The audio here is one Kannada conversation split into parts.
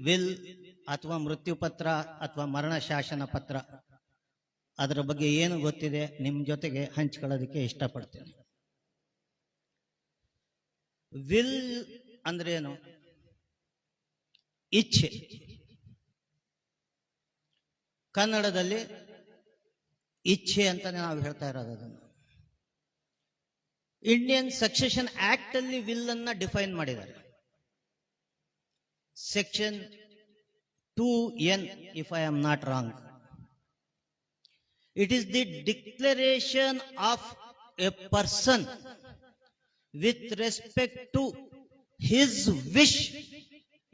ವಿಲ್ ಅಥವಾ ಮೃತ್ಯು ಪತ್ರ ಅಥವಾ ಮರಣ ಶಾಸನ ಪತ್ರ ಅದರ ಬಗ್ಗೆ ಏನು ಗೊತ್ತಿದೆ ನಿಮ್ಮ ಜೊತೆಗೆ ಹಂಚಿಕೊಳ್ಳೋದಕ್ಕೆ ಇಷ್ಟಪಡ್ತೇನೆ. ವಿಲ್ ಅಂದ್ರೆ ಏನು? ಇಚ್ಛೆ. ಕನ್ನಡದಲ್ಲಿ ಇಚ್ಛೆ ಅಂತಾನೆ ನಾವು ಹೇಳ್ತಾ ಇರೋದು. ಅದನ್ನು ಇಂಡಿಯನ್ ಸಕ್ಸೆಷನ್ ಆಕ್ಟ್ ಅಲ್ಲಿ ವಿಲ್ ಅನ್ನ ಡಿಫೈನ್ ಮಾಡಿದ್ದಾರೆ. Section 2N, if I am not wrong. It is the declaration of a person with respect to his wish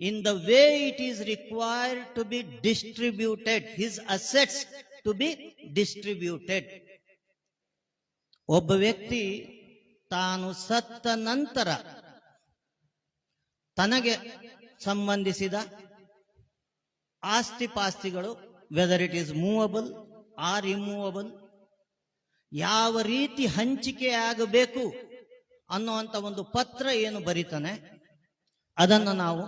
in the way it is required to be distributed, his assets to be distributed. ಒಬ್ಬ ವ್ಯಕ್ತಿ ತಾನು ಸತ್ತ ನಂತರ ತನಗೆ ಸಂಬಂಧಿಸಿದ ಆಸ್ತಿ ಪಾಸ್ತಿಗಳು, whether it is movable or immovable, ಯಾವ ರೀತಿ ಹಂಚಿಕೆ ಆಗಬೇಕು ಅನ್ನುವಂಥ ಒಂದು ಪತ್ರ ಏನು ಬರೀತಾನೆ ಅದನ್ನು ನಾವು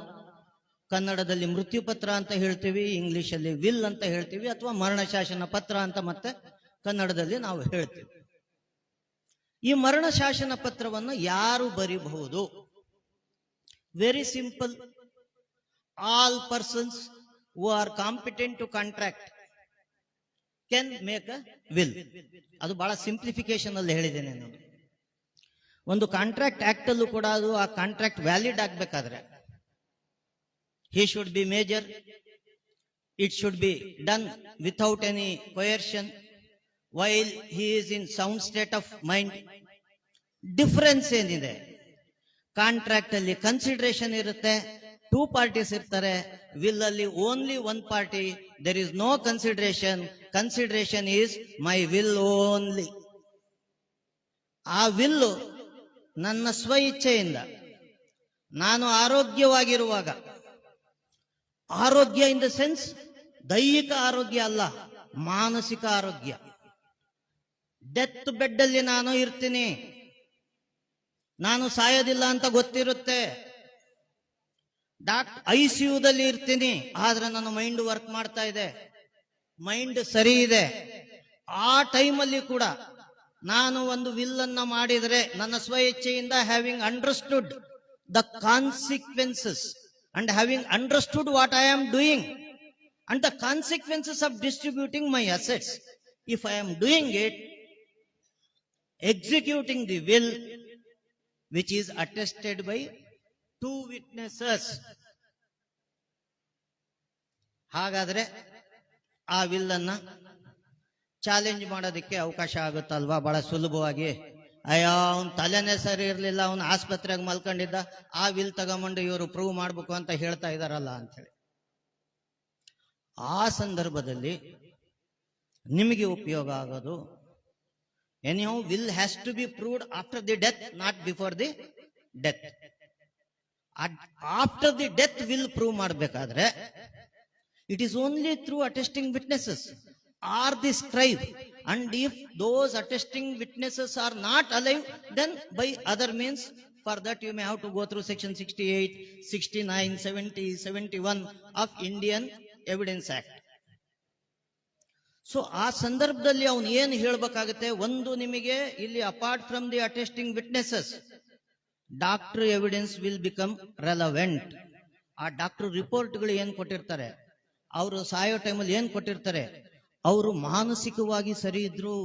ಕನ್ನಡದಲ್ಲಿ ಮೃತ್ಯು ಪತ್ರ ಅಂತ ಹೇಳ್ತೀವಿ, ಇಂಗ್ಲಿಷಲ್ಲಿ ವಿಲ್ ಅಂತ ಹೇಳ್ತೀವಿ, ಅಥವಾ ಮರಣ ಶಾಸನ ಪತ್ರ ಅಂತ ಮತ್ತೆ ಕನ್ನಡದಲ್ಲಿ ನಾವು ಹೇಳ್ತೀವಿ. ಈ ಮರಣ ಶಾಸನ ಪತ್ರವನ್ನು ಯಾರು ಬರೀಬಹುದು? Very simple. All persons who are competent to contract can make a will. ಅದು ಬಹಳ ಸಿಂಪ್ಲಿಫಿಕೇಶನ್ ಅಲ್ಲಿ ಹೇಳಿದ್ದೇನೆ ನಾನು. ಒಂದು ಕಾಂಟ್ರಾಕ್ಟ್ ಆಕ್ಟ್ ಅಲ್ಲೂ ಕೂಡ ಅದು ಆ ಕಾಂಟ್ರಾಕ್ಟ್ ವ್ಯಾಲಿಡ್ ಆಗ್ಬೇಕಾದ್ರೆ he should be major, it should be done without any coercion while he is in sound state of mind. Difference ಏನಿದೆ? ಕಾಂಟ್ರಾಕ್ಟ್ ಅಲ್ಲಿ ಕನ್ಸಿಡರೇಷನ್ ಇರುತ್ತೆ, 2 parties ಇರ್ತಾರೆ. ವಿಲ್ ಅಲ್ಲಿ only 1 party, there is no consideration. Consideration is my will only. ಆ ವಿಲ್ಲು ನನ್ನ ಸ್ವ ಇಚ್ಛೆಯಿಂದ ನಾನು ಆರೋಗ್ಯವಾಗಿರುವಾಗ, ಆರೋಗ್ಯ ಇನ್ ದ ಸೆನ್ಸ್ ದೈಹಿಕ ಆರೋಗ್ಯ ಅಲ್ಲ, ಮಾನಸಿಕ ಆರೋಗ್ಯ. ಡೆತ್ ಬೆಡ್ ಅಲ್ಲಿ ನಾನು ಇರ್ತೀನಿ, ನಾನು ಸಾಯೋದಿಲ್ಲ ಅಂತ ಗೊತ್ತಿರುತ್ತೆ, ICUದಲ್ಲಿ ಇರ್ತೀನಿ, ಆದ್ರೆ ನನ್ನ ಮೈಂಡ್ ವರ್ಕ್ ಮಾಡ್ತಾ ಇದೆ, ಮೈಂಡ್ ಸರಿ ಇದೆ. ಆ ಟೈಮಲ್ಲಿ ಕೂಡ ನಾನು ಒಂದು ವಿಲ್ ಅನ್ನ ಮಾಡಿದರೆ ನನ್ನ ಸ್ವ ಇಚ್ಛೆಯಿಂದ having understood the consequences and having understood what I am doing and the consequences of distributing my assets, if I am doing it, executing the will which is attested by 2 witnesses. ಹಾಗಾದ್ರೆ ಆ ವಿಲ್ ಅನ್ನ ಚಾಲೆಂಜ್ ಮಾಡೋದಕ್ಕೆ ಅವಕಾಶ ಆಗುತ್ತಲ್ವಾ? ಬಹಳ ಸುಲಭವಾಗಿ. ಅಯ್ಯೋ ಅವನ್ ತಲೆನೇ ಸರಿ ಇರ್ಲಿಲ್ಲ, ಅವನು ಆಸ್ಪತ್ರೆಗೆ ಮಲ್ಕೊಂಡಿದ್ದ, ಆ ವಿಲ್ ತಗೊಂಡು ಇವರು ಪ್ರೂವ್ ಮಾಡ್ಬೇಕು ಅಂತ ಹೇಳ್ತಾ ಇದಾರಲ್ಲ ಅಂತೇಳಿ. ಆ ಸಂದರ್ಭದಲ್ಲಿ ನಿಮಗೆ ಉಪಯೋಗ ಆಗೋದು, anyhow will has to be proved after the death, not before the death. After the death will prove ಮಾಡಬೇಕಾದ್ರೆ it is only through attesting witnesses or the scribe, and if those attesting witnesses are not alive, then by other means. For that you may have to go through section 68, 69, 70, 71 of Indian Evidence Act. So ಆ ಸಂದರ್ಭದಲ್ಲಿ ಅವನು ಏನು ಹೇಳ್ಬೇಕಾಗುತ್ತೆ? ಒಂದು, ನಿಮಗೆ ಇಲ್ಲಿ apart from the attesting witnesses, doctor evidence will become relevant. ಆ ಡಾಕ್ಟರ್ ರಿಪೋರ್ಟ್ಗಳು ಏನ್ ಕೊಟ್ಟಿರ್ತಾರೆ, ಅವರು ಸಾಯೋ ಟೈಮಲ್ಲಿ ಏನ್ ಕೊಟ್ಟಿರ್ತಾರೆ, ಅವರು ಮಾನಸಿಕವಾಗಿ ಸರಿ ಇದ್ರು,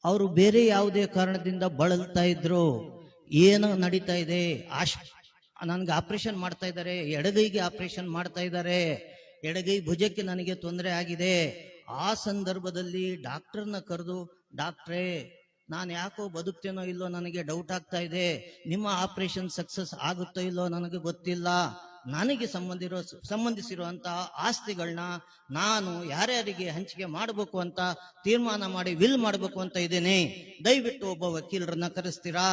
ಅವರು ಬೇರೆ ಯಾವುದೇ ಕಾರಣದಿಂದ ಬಳಲ್ತಾ ಇದ್ರು, ಏನು ನಡೀತಾ ಇದೆ, ನನ್ಗೆ ಆಪರೇಷನ್ ಮಾಡ್ತಾ ಇದ್ದಾರೆ, ಎಡಗೈಗೆ ಆಪರೇಷನ್ ಮಾಡ್ತಾ ಇದ್ದಾರೆ, ಎಡಗೈ ಭುಜಕ್ಕೆ ನನಗೆ ತೊಂದರೆ ಆಗಿದೆ. ಆ ಸಂದರ್ಭದಲ್ಲಿ ಡಾಕ್ಟರ್ನ ಕರೆದು, ಡಾಕ್ಟ್ರೇ ನಾನು ಯಾಕೋ ಬದುಕ್ತೇನೋ ಇಲ್ಲೋ ನನಗೆ ಡೌಟ್ ಆಗ್ತಾ ಇದೆ, ನಿಮ್ಮ ಆಪರೇಷನ್ ಸಕ್ಸಸ್ ಆಗುತ್ತೋ ಇಲ್ಲೋ ನನಗೆ ಗೊತ್ತಿಲ್ಲ, ನನಗೆ ಸಂಬಂಧಿಸಿರುವಂತಹ ಆಸ್ತಿಗಳನ್ನ ನಾನು ಯಾರ್ಯಾರಿಗೆ ಹಂಚಿಕೆ ಮಾಡಬೇಕು ಅಂತ ತೀರ್ಮಾನ ಮಾಡಿ ವಿಲ್ ಮಾಡಬೇಕು ಅಂತ ಇದ್ದೇನೆ, ದಯವಿಟ್ಟು ಒಬ್ಬ ವಕೀಲರನ್ನ ಕರೆಸ್ತೀರಾ,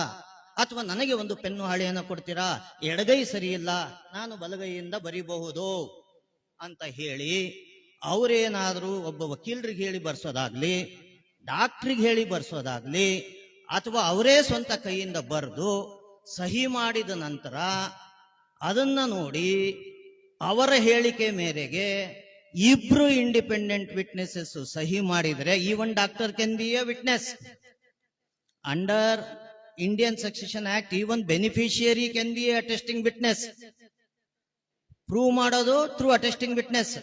ಅಥವಾ ನನಗೆ ಒಂದು ಪೆನ್ನು ಹಾಳೆಯನ್ನ ಕೊಡ್ತೀರಾ, ಎಡಗೈ ಸರಿ ಇಲ್ಲ, ನಾನು ಬಲಗೈಯಿಂದ ಬರೀಬಹುದು ಅಂತ ಹೇಳಿ ಅವರೇನಾದ್ರೂ ಒಬ್ಬ ವಕೀಲರಿಗೆ ಹೇಳಿ ಬರ್ಸೋದಾಗ್ಲಿ, ಡಾಕ್ಟ್ರಿಗೆ ಹೇಳಿ ಬರ್ಸೋದಾಗ್ಲಿ, ಅಥವಾ ಅವರೇ ಸ್ವಂತ ಕೈಯಿಂದ ಬರೆದು ಸಹಿ ಮಾಡಿದ ನಂತರ ಅದನ್ನ ನೋಡಿ ಅವರ ಹೇಳಿಕೆ ಮೇರೆಗೆ ಇಬ್ರು ಇಂಡಿಪೆಂಡೆಂಟ್ ವಿಟ್ನೆಸಸ್ ಸಹಿ ಮಾಡಿದ್ರೆ even doctor can be a witness under Indian succession act. Even beneficiary can be a attesting witness. Prove ಮಾಡೋದು through attesting witness.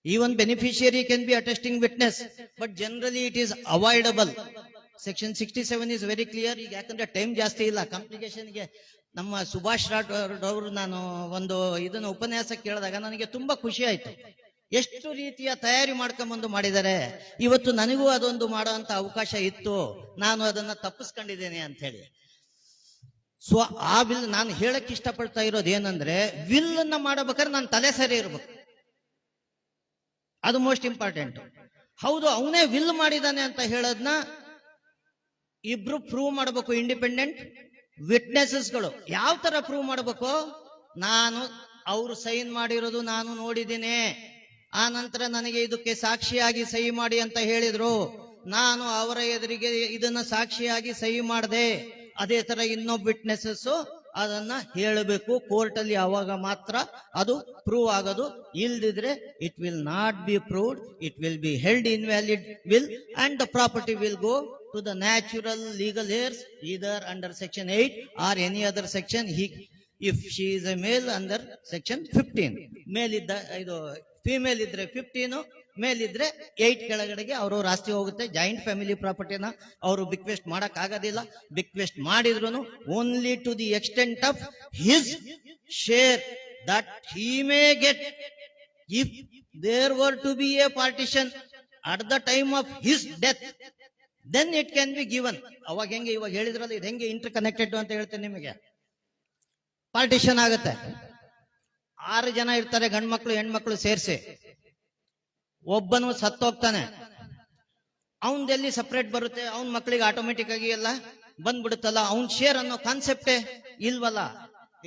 Even beneficiary can be attesting witness, but generally it is avoidable. Section 67 is very clear. ಈಗ ಯಾಕಂದ್ರೆ ಟೈಮ್ ಜಾಸ್ತಿ ಇಲ್ಲ ಕಾಂಪ್ಲಿಕೇಶನ್ಗೆ. ನಮ್ಮ ಸುಭಾಷ್ ರಾಠೋಡ್ ಅವರು ನಾನು ಒಂದು ಇದನ್ನ ಉಪನ್ಯಾಸ ಕೇಳಿದಾಗ ನನಗೆ ತುಂಬಾ ಖುಷಿ ಆಯ್ತು. ಎಷ್ಟು ರೀತಿಯ ತಯಾರಿ ಮಾಡ್ಕೊಂಬಂದು ಮಾಡಿದ್ದಾರೆ. ಇವತ್ತು ನನಗೂ ಅದೊಂದು ಮಾಡೋ ಅಂತ ಅವಕಾಶ ಇತ್ತು, ನಾನು ಅದನ್ನ ತಪ್ಪಿಸ್ಕೊಂಡಿದ್ದೇನೆ ಅಂತ ಹೇಳಿ. ಸೊ ಆ ವಿಲ್ ನಾನು ಹೇಳಕ್ ಇಷ್ಟಪಡ್ತಾ ಇರೋದು ಏನಂದ್ರೆ, ವಿಲ್ ಅನ್ನ ಮಾಡಬೇಕಾದ್ರೆ ನನ್ನ ತಲೆ ಸರಿ ಇರ್ಬೇಕು, ಅದು ಮೋಸ್ಟ್ ಇಂಪಾರ್ಟೆಂಟ್. ಹೌದು, ಅವನೇ ವಿಲ್ ಮಾಡಿದಾನೆ ಅಂತ ಹೇಳೋದ್ನ ಇಬ್ರು ಪ್ರೂವ್ ಮಾಡಬೇಕು. ಇಂಡಿಪೆಂಡೆಂಟ್ ವಿಟ್ನೆಸಸ್ಗಳು ಯಾವ ತರ ಪ್ರೂವ್ ಮಾಡಬೇಕು? ನಾನು ಅವರು ಸೈನ್ ಮಾಡಿರೋದು ನಾನು ನೋಡಿದ್ದೀನಿ, ಆ ನಂತರ ನನಗೆ ಇದಕ್ಕೆ ಸಾಕ್ಷಿಯಾಗಿ ಸಹಿ ಮಾಡಿ ಅಂತ ಹೇಳಿದ್ರು, ನಾನು ಅವರ ಎದುರಿಗೆ ಇದನ್ನ ಸಾಕ್ಷಿಯಾಗಿ ಸಹಿ ಮಾಡಿದೆ. ಅದೇ ತರ ಇನ್ನೊಬ್ಬ ವಿಟ್ನೆಸಸ್ ಅದನ್ನ ಹೇಳಬೇಕು ಕೋರ್ಟ್ ಅಲ್ಲಿ, ಅವಾಗ ಮಾತ್ರ ಅದು ಪ್ರೂವ್ ಆಗೋದು. ಇಲ್ದಿದ್ರೆ it will not be proved, it will be held invalid will and the property will go to the natural legal heirs either under section 8 or any other section. If she is a male under section 15, ಮೇಲ್ ಇದ್ದ ಇದು ಫಿಮೇಲ್ ಇದ್ರೆ 15, ಮೇಲ್ ಇದ್ರೆ 8 ಕೆಳಗಡೆಗೆ ಅವ್ರವ್ರ ಆಸ್ತಿ ಹೋಗುತ್ತೆ. ಜಾಯಿಂಟ್ ಫ್ಯಾಮಿಲಿ ಪ್ರಾಪರ್ಟಿನ ಅವರು ಬಿಕ್ವೆಸ್ಟ್ ಮಾಡಕ್ ಆಗೋದಿಲ್ಲ. ಬಿಕ್ವೆಸ್ಟ್ ಮಾಡಿದ್ರು only to the extent of his share that he may get if there were to be a partition at the time of his death, then it can be given. ಅವಾಗ ಹೆಂಗೆ ಇವಾಗ ಹೇಳಿದ್ರಲ್ಲ, ಇದು ಹೆಂಗೆ ಇಂಟರ್ ಕನೆಕ್ಟೆಡ್ ಅಂತ ಹೇಳ್ತೇನೆ ನಿಮಗೆ. ಪಾರ್ಟಿಷನ್ ಆಗುತ್ತೆ, 6 ಜನ ಇರ್ತಾರೆ, ಗಂಡ್ಮಕ್ಳು ಹೆಣ್ಮಕ್ಳು ಸೇರಿಸಿ. ಒಬ್ಬನು ಸತ್ತೋಗ್ತಾನೆ, ಅವನ್ದೆಲ್ಲಿ ಸಪರೇಟ್ ಬರುತ್ತೆ? ಅವನ್ ಮಕ್ಕಳಿಗೆ ಆಟೋಮೆಟಿಕ್ ಆಗಿ ಎಲ್ಲ ಬಂದ್ಬಿಡುತ್ತಲ್ಲ, ಅವನ್ ಶೇರ್ ಅನ್ನೋ ಕಾನ್ಸೆಪ್ಟೇ ಇಲ್ವಲ್ಲ.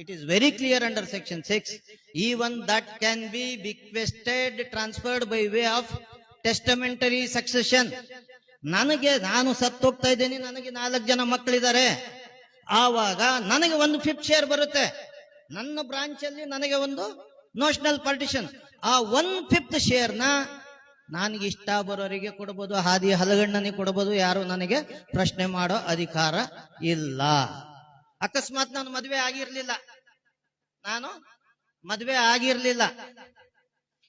It is very clear under section 6. Even that can be bequested transferred by way of testamentary succession. ನಾನು ಸತ್ತೋಗ್ತಾ ಇದ್ದೇನೆ, ನನಗೆ 4 ಜನ ಮಕ್ಕಳಿದ್ದಾರೆ, ಆವಾಗ ನನಗೆ 1/5 ಶೇರ್ ಬರುತ್ತೆ. ನನ್ನ ಬ್ರಾಂಚ್ ಅಲ್ಲಿ ನನಗೆ ಒಂದು ನೋಷನಲ್ ಪಾರ್ಟಿಷನ್. ಆ 1/5 ಶೇರ್ನ ನನಗೆ ಇಷ್ಟ ಬರೋರಿಗೆ ಕೊಡ್ಬೋದು, ಹಾದಿ ಹಲಗಣ್ಣನಿಗೆ ಕೊಡ್ಬೋದು, ಯಾರು ನನಗೆ ಪ್ರಶ್ನೆ ಮಾಡೋ ಅಧಿಕಾರ ಇಲ್ಲ. ಅಕಸ್ಮಾತ್ ನಾನು ಮದುವೆ ಆಗಿರ್ಲಿಲ್ಲ,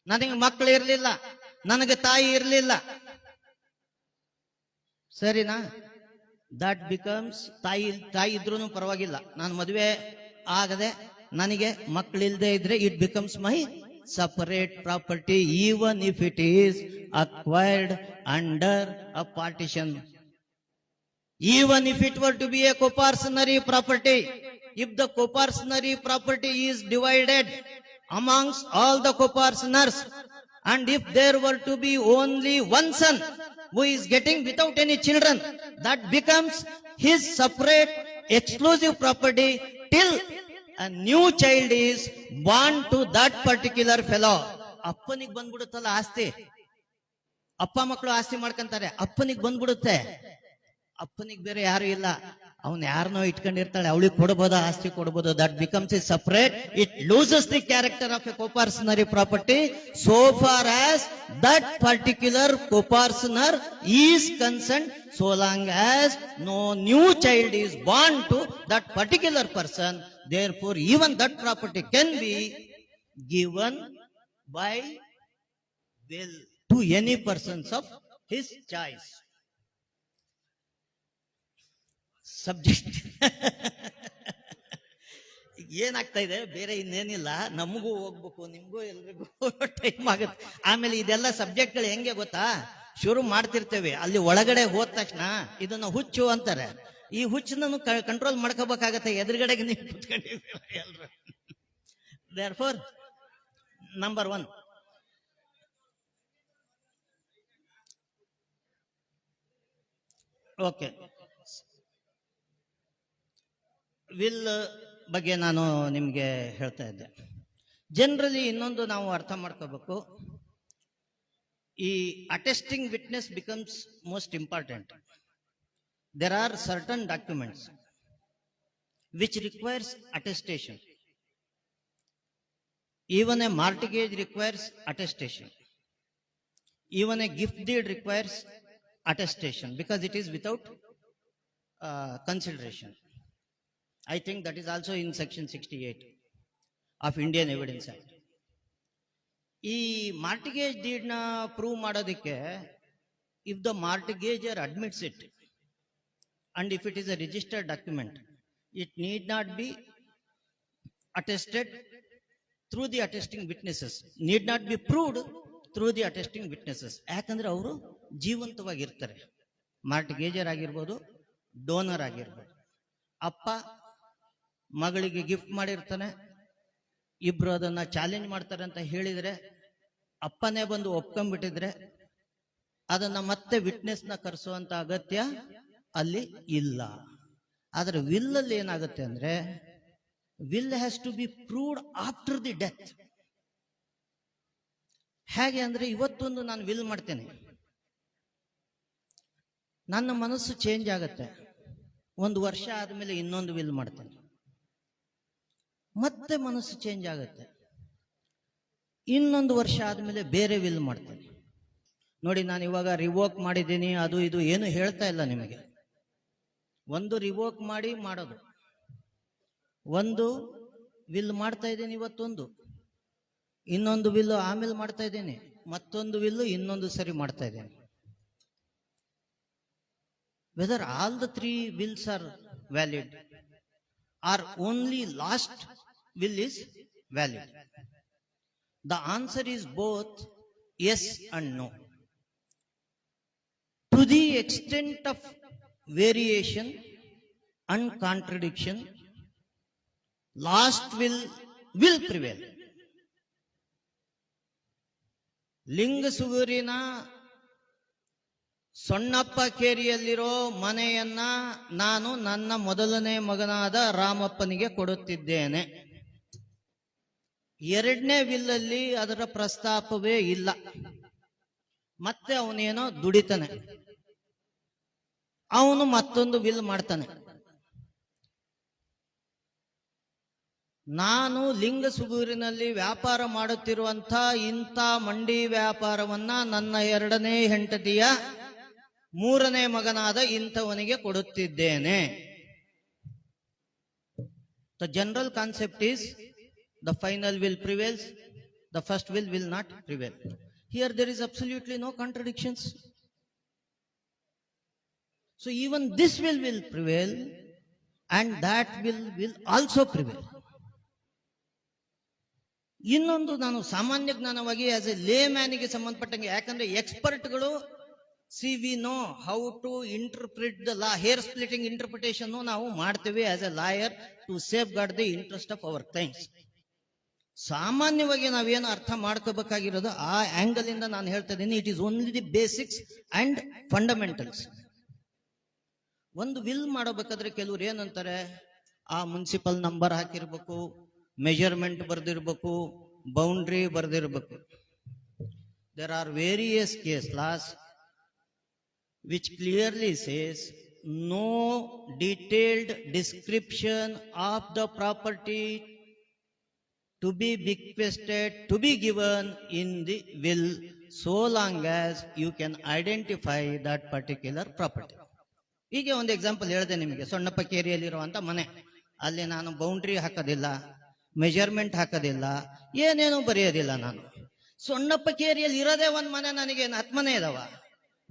ನನಗೆ ಮಕ್ಕಳು ಇರ್ಲಿಲ್ಲ, ನನಗೆ ತಾಯಿ ಇರ್ಲಿಲ್ಲ, ಸರಿನಾ? ದಟ್ ಬಿಕಮ್ಸ್ ತಾಯಿ ಇದ್ರೂ ಪರವಾಗಿಲ್ಲ, ನಾನು ಮದುವೆ ಆಗದೆ ನನಗೆ ಮಕ್ಕಳಿಲ್ದೆ ಇದ್ರೆ it becomes my separate property, even if it is acquired under a partition. Even if it were to be a coparcenary property, if the coparcenary property is divided amongst all the coparceners, and if there were to be only one son who is getting without any children, that becomes his separate exclusive property till a new child is born to that particular fellow. ಅಪ್ಪನಿಗೆ ಬಂದ್ಬಿಡುತ್ತಲ್ಲ ಆಸ್ತಿ, ಅಪ್ಪ ಮಕ್ಕಳು ಆಸ್ತಿ ಮಾಡ್ಕೊಂತಾರೆ, ಅಪ್ಪನಿಗೆ ಬಂದ್ಬಿಡುತ್ತೆ. ಅಪ್ಪನಿಗೆ ಬೇರೆ ಯಾರು ಇಲ್ಲ, ಅವನ್ ಯಾರನ್ನೋ ಇಟ್ಕೊಂಡಿರ್ತಾಳೆ, ಅವಳಿಗೆ ಕೊಡಬಹುದು, ಆಸ್ತಿ ಕೊಡಬಹುದು. That becomes is separate. It loses the character of a coparcenary property so far as that particular coparcener is concern, so long as no new child is born to that particular person. Therefore even that property can be given by will to any persons of his choice. Subject ಏನಾಗ್ತಾ ಇದೆ ಬೇರೆ ಇನ್ನೇನಿಲ್ಲ, ನಮಗೂ ಹೋಗ್ಬೇಕು, ನಿಮ್ಗೂ ಎಲ್ರಿಗೂ ಟೈಮ್ ಆಗುತ್ತೆ. ಆಮೇಲೆ ಇದೆಲ್ಲ ಸಬ್ಜೆಕ್ಟ್ಗಳು ಹೆಂಗೆ ಗೊತ್ತಾ, ಶುರು ಮಾಡ್ತಿರ್ತೇವೆ, ಅಲ್ಲಿ ಒಳಗಡೆ ಹೋದ ತಕ್ಷಣ ಇದನ್ನ ಹುಚ್ಚು ಅಂತಾರೆ. ಈ ಹುಚ್ಚನ್ನು ಕಂಟ್ರೋಲ್ ಮಾಡ್ಕೋಬೇಕಾಗತ್ತೆ, ಎದುರುಗಡೆಗೆ ನೀವು ಕುತ್ಕೊಂಡಿದ್ದೀರ ಎಲ್ರು. ದೇರ್ಫೋರ್ ನಂಬರ್ 1, ಓಕೆ, ವಿಲ್ ಬಗ್ಗೆ ನಾನು ನಿಮಗೆ ಹೇಳ್ತಾ ಇದ್ದೆ. ಜನರಲಿ ಇನ್ನೊಂದು ನಾವು ಅರ್ಥ ಮಾಡ್ಕೋಬೇಕು, ಈ attesting witness becomes most important. There are certain documents which requires attestation. Even a mortgage requires attestation. Even a gift deed requires attestation because it is without consideration. I think that is also in section 68 of Indian Evidence Act. ಈ ಮಾರ್ಟಿಗೇಜ್ ಡೀಡ್ ನ ಪ್ರೂವ್ ಮಾಡೋದಕ್ಕೆ if the mortgagor admits it and if it is a registered document it need not be attested through the attesting witnesses, need not be proved through the attesting witnesses. ಯಾಕಂದ್ರೆ ಅವರು ಜೀವಂತವಾಗಿರ್ತಾರೆ. ಮಾರ್ಟಿಗೇಜರ್ ಆಗಿರ್ಬೋದು, ಡೋನರ್ ಆಗಿರ್ಬೋದು. ಅಪ್ಪ ಮಗಳಿಗೆ ಗಿಫ್ಟ್ ಮಾಡಿರ್ತಾನೆ, ಇಬ್ರು ಅದನ್ನ ಚಾಲೆಂಜ್ ಮಾಡ್ತಾರೆ ಅಂತ ಹೇಳಿದ್ರೆ, ಅಪ್ಪನೇ ಬಂದು ಒಪ್ಕೊಂಡ್ಬಿಟ್ಟಿದ್ರೆ ಅದನ್ನ ಮತ್ತೆ ವಿಟ್ನೆಸ್ ನ ಕರೆಸುವಂತ ಅಗತ್ಯ ಅಲ್ಲಿ ಇಲ್ಲ. ಆದ್ರೆ ವಿಲ್ ಅಲ್ಲಿ ಏನಾಗುತ್ತೆ ಅಂದ್ರೆ, will has to be proved after the death. ಹೇಗೆ ಅಂದ್ರೆ, ಇವತ್ತೊಂದು ನಾನು ವಿಲ್ ಮಾಡ್ತೇನೆ, ನನ್ನ ಮನಸ್ಸು ಚೇಂಜ್ ಆಗತ್ತೆ, ಒಂದು ವರ್ಷ ಆದ್ಮೇಲೆ ಇನ್ನೊಂದು ವಿಲ್ ಮಾಡ್ತೇನೆ, ಮತ್ತೆ ಮನಸ್ಸು ಚೇಂಜ್ ಆಗುತ್ತೆ, ಇನ್ನೊಂದು ವರ್ಷ ಆದ್ಮೇಲೆ ಬೇರೆ ವಿಲ್ ಮಾಡ್ತೇನೆ. ನೋಡಿ, ನಾನು ಇವಾಗ ರಿವೋಕ್ ಮಾಡಿದ್ದೀನಿ, ಅದು ಇದು ಏನು ಹೇಳ್ತಾ ಇಲ್ಲ ನಿಮಗೆ. ಒಂದು ರಿವೋಕ್ ಮಾಡಿ ಮಾಡೋದು, ಒಂದು ವಿಲ್ ಮಾಡ್ತಾ ಇದ್ದೀನಿ ಇವತ್ತೊಂದು, ಇನ್ನೊಂದು ವಿಲ್ ಆಮೇಲೆ ಮಾಡ್ತಾ ಇದ್ದೀನಿ, ಮತ್ತೊಂದು ವಿಲ್ ಇನ್ನೊಂದು ಸರಿ ಮಾಡ್ತಾ ಇದ್ದೇನೆ. Whether all the 3 wills are valid or only last will is valid? The answer is both yes and no. To the extent of variation and contradiction, last will prevail. ಲಿಂಗಸುಗೂರಿನ Sonnappa ಕೇರಿಯಲ್ಲಿರೋ ಮನೆಯನ್ನ ನಾನು ನನ್ನ ಮೊದಲನೇ ಮಗನಾದ ರಾಮಪ್ಪನಿಗೆ ಕೊಡುತ್ತಿದ್ದೇನೆ. ಎರಡನೇ ವಿಲ್ಲಲ್ಲಿ ಅದರ ಪ್ರಸ್ತಾಪವೇ ಇಲ್ಲ. ಮತ್ತೆ ಅವನೇನೋ ದುಡಿತಾನೆ, ಅವನು ಮತ್ತೊಂದು ವಿಲ್ ಮಾಡ್ತಾನೆ. ನಾನು ಲಿಂಗಸುಗೂರಿನಲ್ಲಿ ವ್ಯಾಪಾರ ಮಾಡುತ್ತಿರುವಂಥ ಇಂಥ ಮಂಡಿ ವ್ಯಾಪಾರವನ್ನ ನನ್ನ ಎರಡನೇ ಹೆಂಡತಿಯ ಮೂರನೇ ಮಗನಾದ ಇಂಥವನಿಗೆ ಕೊಡುತ್ತಿದ್ದೇನೆ. The general concept is the final will prevails, the first will not prevail. Here there is absolutely no contradictions. So even this will prevail and that will also prevail. ಇನ್ನೊಂದು, ನಾನು ಸಾಮಾನ್ಯ ಜ್ಞಾನವಾಗಿ ಆಸ್ ಎ ಲೇ ಮ್ಯಾನಿಗೆ ಸಂಬಂಧಪಟ್ಟಂಗೆ, ಯಾಕಂದ್ರೆ ಎಕ್ಸ್ಪರ್ಟ್ಗಳು we know how to interpret the law, hair splitting interpretation ನಾವು ಮಾಡ್ತೇವೆ as a lawyer to safeguard the interest of our clients. ಸಾಮಾನ್ಯವಾಗಿ ನಾವೇನು ಅರ್ಥ ಮಾಡ್ಕೋಬೇಕಾಗಿರೋದು ಆ ಆಂಗಲ್ ಇಂದ ನಾನು ಹೇಳ್ತಾ ಇದ್ದೀನಿ. It is only the basics and fundamentals. ಒಂದು ವಿಲ್ ಮಾಡಬೇಕಾದ್ರೆ ಕೆಲವ್ರು ಏನಂತಾರೆ, ಆ ಮುನ್ಸಿಪಲ್ ನಂಬರ್ ಹಾಕಿರ್ಬೇಕು, ಮೆಜರ್ಮೆಂಟ್ ಬರ್ದಿರ್ಬೇಕು, ಬೌಂಡ್ರಿ ಬರ್ದಿರ್ಬೇಕು. There are various case laws which clearly says no detailed description of the property to be bequested to be given in the will so long as you can identify that particular property. ಈಗ ಒಂದು ಎಕ್ಸಾಂಪಲ್ ಹೇಳಿದೆ ನಿಮಗೆ. ಸೊಣ್ಣಪ್ಪ ಕೇರಿಯಲ್ಲಿರುವಂತ ಮನೆ, ಅಲ್ಲಿ ನಾನು ಬೌಂಡ್ರಿ ಹಾಕೋದಿಲ್ಲ, ಮೆಜರ್ಮೆಂಟ್ ಹಾಕೋದಿಲ್ಲ, ಏನೇನು ಬರೆಯೋದಿಲ್ಲ. ನಾನು ಸೊಣ್ಣಪ್ಪ ಕೇರಿಯಲ್ಲಿ ಇರೋದೇ ಒಂದ್ ಮನೆ, ನನಗೆ 10 ಮನೆ ಇದಾವ,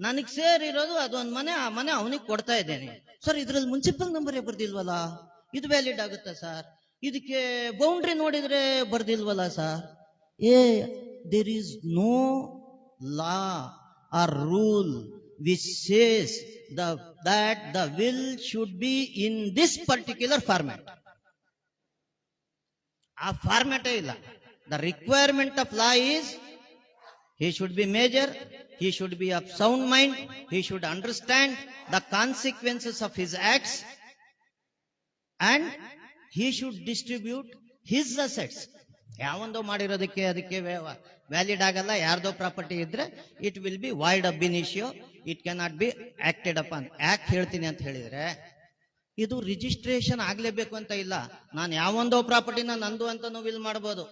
ನನಗ್ ಸೇರಿರೋದು ಅದೊಂದ್ ಮನೆ, ಆ ಮನೆ ಅವನಿಗೆ ಕೊಡ್ತಾ ಇದ್ದೇನೆ. ಸರ್, ಇದ್ರಲ್ಲಿ ಮುನ್ಸಿಪಲ್ ನಂಬರೇ ಬರ್ದಿಲ್ವಲ್ಲ, ಇದು ವ್ಯಾಲಿಡ್ ಆಗುತ್ತಾ ಸರ್? ಇದಕ್ಕೆ ಬೌಂಡ್ರಿ ನೋಡಿದ್ರೆ ಬರ್ದಿಲ್ವಲ್ಲ sir? There is no law or rule which says that the will should be in this particular format. ಆ ಫಾರ್ಮ್ಯಾಟೇ ಇಲ್ಲ. The requirement of law is he should be major, he should be of sound mind, he should understand the consequences of his acts, and he should distribute his assets. ಯಾವೊಂದೋ ಮಾಡಿರೋದಕ್ಕೆ ಅದಕ್ಕೆ ವ್ಯಾಲಿಡ್ ಆಗಲ್ಲ. ಯಾರ್ದೋ ಪ್ರಾಪರ್ಟಿ ಇದ್ರೆ it will be void ab initio, it cannot be acted upon. ಯಾಕೆ ಹೇಳ್ತೀನಿ ಅಂತ ಹೇಳಿದ್ರೆ, ಇದು ರಿಜಿಸ್ಟ್ರೇಷನ್ ಆಗ್ಲೇಬೇಕು ಅಂತ ಇಲ್ಲ. ನಾನು ಯಾವೊಂದೋ ಪ್ರಾಪರ್ಟಿನ ನಂದು ಅಂತಾನು ವಿಲ್ ಮಾಡಬಹುದು.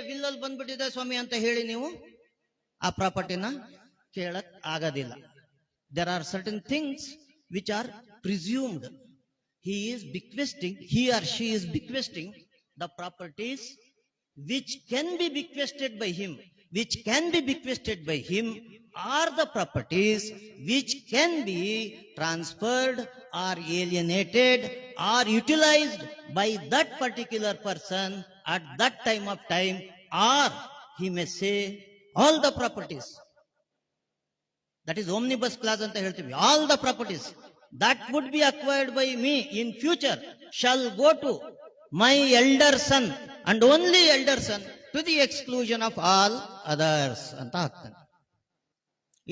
ವಿಲ್ಲಲ್ಲಿ ಬಂದ್ಬಿಟ್ಟಿದೆ ಸ್ವಾಮಿ ಅಂತ ಹೇಳಿ ನೀವು ಆ ಪ್ರಾಪರ್ಟಿನ ಕೇಳಕ್ ಆಗೋದಿಲ್ಲ. There are certain things which are presumed. he or she is bequesting the properties which can be bequested by him, are the properties which can be transferred or alienated or utilized by that particular person at that time of time, or he may say all the properties. That is omnibus clause anta heltivi. All the properties that would be acquired by me in future shall go to my elder son and only elder son to the exclusion of all others ಅಂತ ಹಾಕ್ತಾನೆ.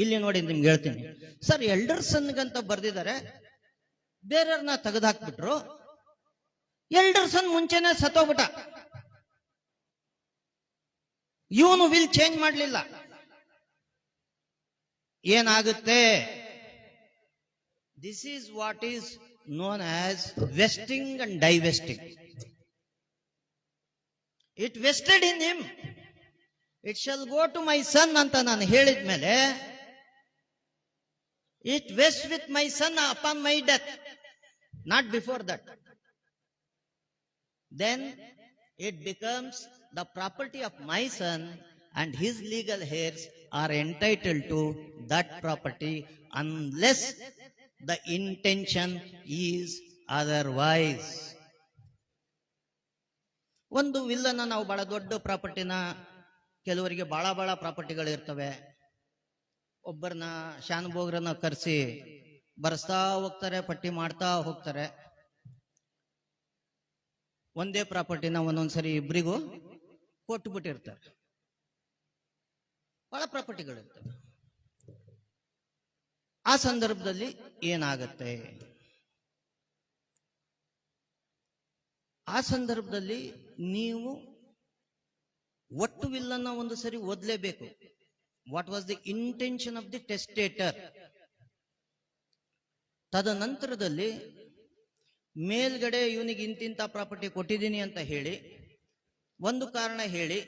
ಇಲ್ಲಿ ನೋಡಿ ನಿಮ್ಗೆ ಹೇಳ್ತೀನಿ ಸರ್, ಎಲ್ಡರ್ ಸನ್ಗಂತ ಬರ್ದಿದ್ದಾರೆ, ಬೇರೆಯವ್ರನ್ನ ತೆಗೆದುಹಾಕ್ಬಿಟ್ರು. ಎಲ್ಡರ್ ಸನ್ ಮುಂಚೆನೆ ಸತ್ತೋಗ್ಬಿಟ್ಟ, ಇವನು ವಿಲ್ ಚೇಂಜ್ ಮಾಡಲಿಲ್ಲ, ಏನಾಗುತ್ತೆ? This is what is known as vesting and divesting. It vested in him, it shall go to my son ಅಂತ ನಾನು ಹೇಳಿದ್ಮೇಲೆ, it vests with my son upon my death, not before that. Then it becomes the property of my son and his legal heirs are entitled to that property unless the intention is otherwise. ಒಂದು ವಿಲ್ಲನ್ನ ನಾವು ಬಹಳ ದೊಡ್ಡ ಪ್ರಾಪರ್ಟಿನ, ಕೆಲವರಿಗೆ ಬಹಳ ಬಹಳ ಪ್ರಾಪರ್ಟಿಗಳು ಇರ್ತವೆ, ಒಬ್ಬರನ್ನ ಶಾನುಭೋಗ್ರನ್ನ ಕರೆಸಿ ಬರೆಸ್ತಾ ಹೋಗ್ತಾರೆ, ಪಟ್ಟಿ ಮಾಡ್ತಾ ಹೋಗ್ತಾರೆ. ಒಂದೇ ಪ್ರಾಪರ್ಟಿನ ಒಂದೊಂದ್ಸರಿ ಇಬ್ಬರಿಗೂ ಕೊಟ್ಟುಬಿಟ್ಟಿರ್ತಾರೆ, ಬಹಳ ಪ್ರಾಪರ್ಟಿಗಳಿರ್ತವೆ. ಆ ಸಂದರ್ಭದಲ್ಲಿ ಏನಾಗತ್ತೆ? ಆ ಸಂದರ್ಭದಲ್ಲಿ ನೀವು ಒಟ್ಟು ವಿಲ್ಲನ್ನ ಒಂದು ಸರಿ ಓದಲೇಬೇಕು. What was the intention of the testator. ತದನಂತರದಲ್ಲಿ ಮೇಲ್ಗಡೆ ಇವನಿಗೆ ಇಂತಿಂತ ಪ್ರಾಪರ್ಟಿ ಕೊಟ್ಟಿದ್ದೀನಿ ಅಂತ ಹೇಳಿ ಒಂದು ಕಾರಣ ಹೇಳಿ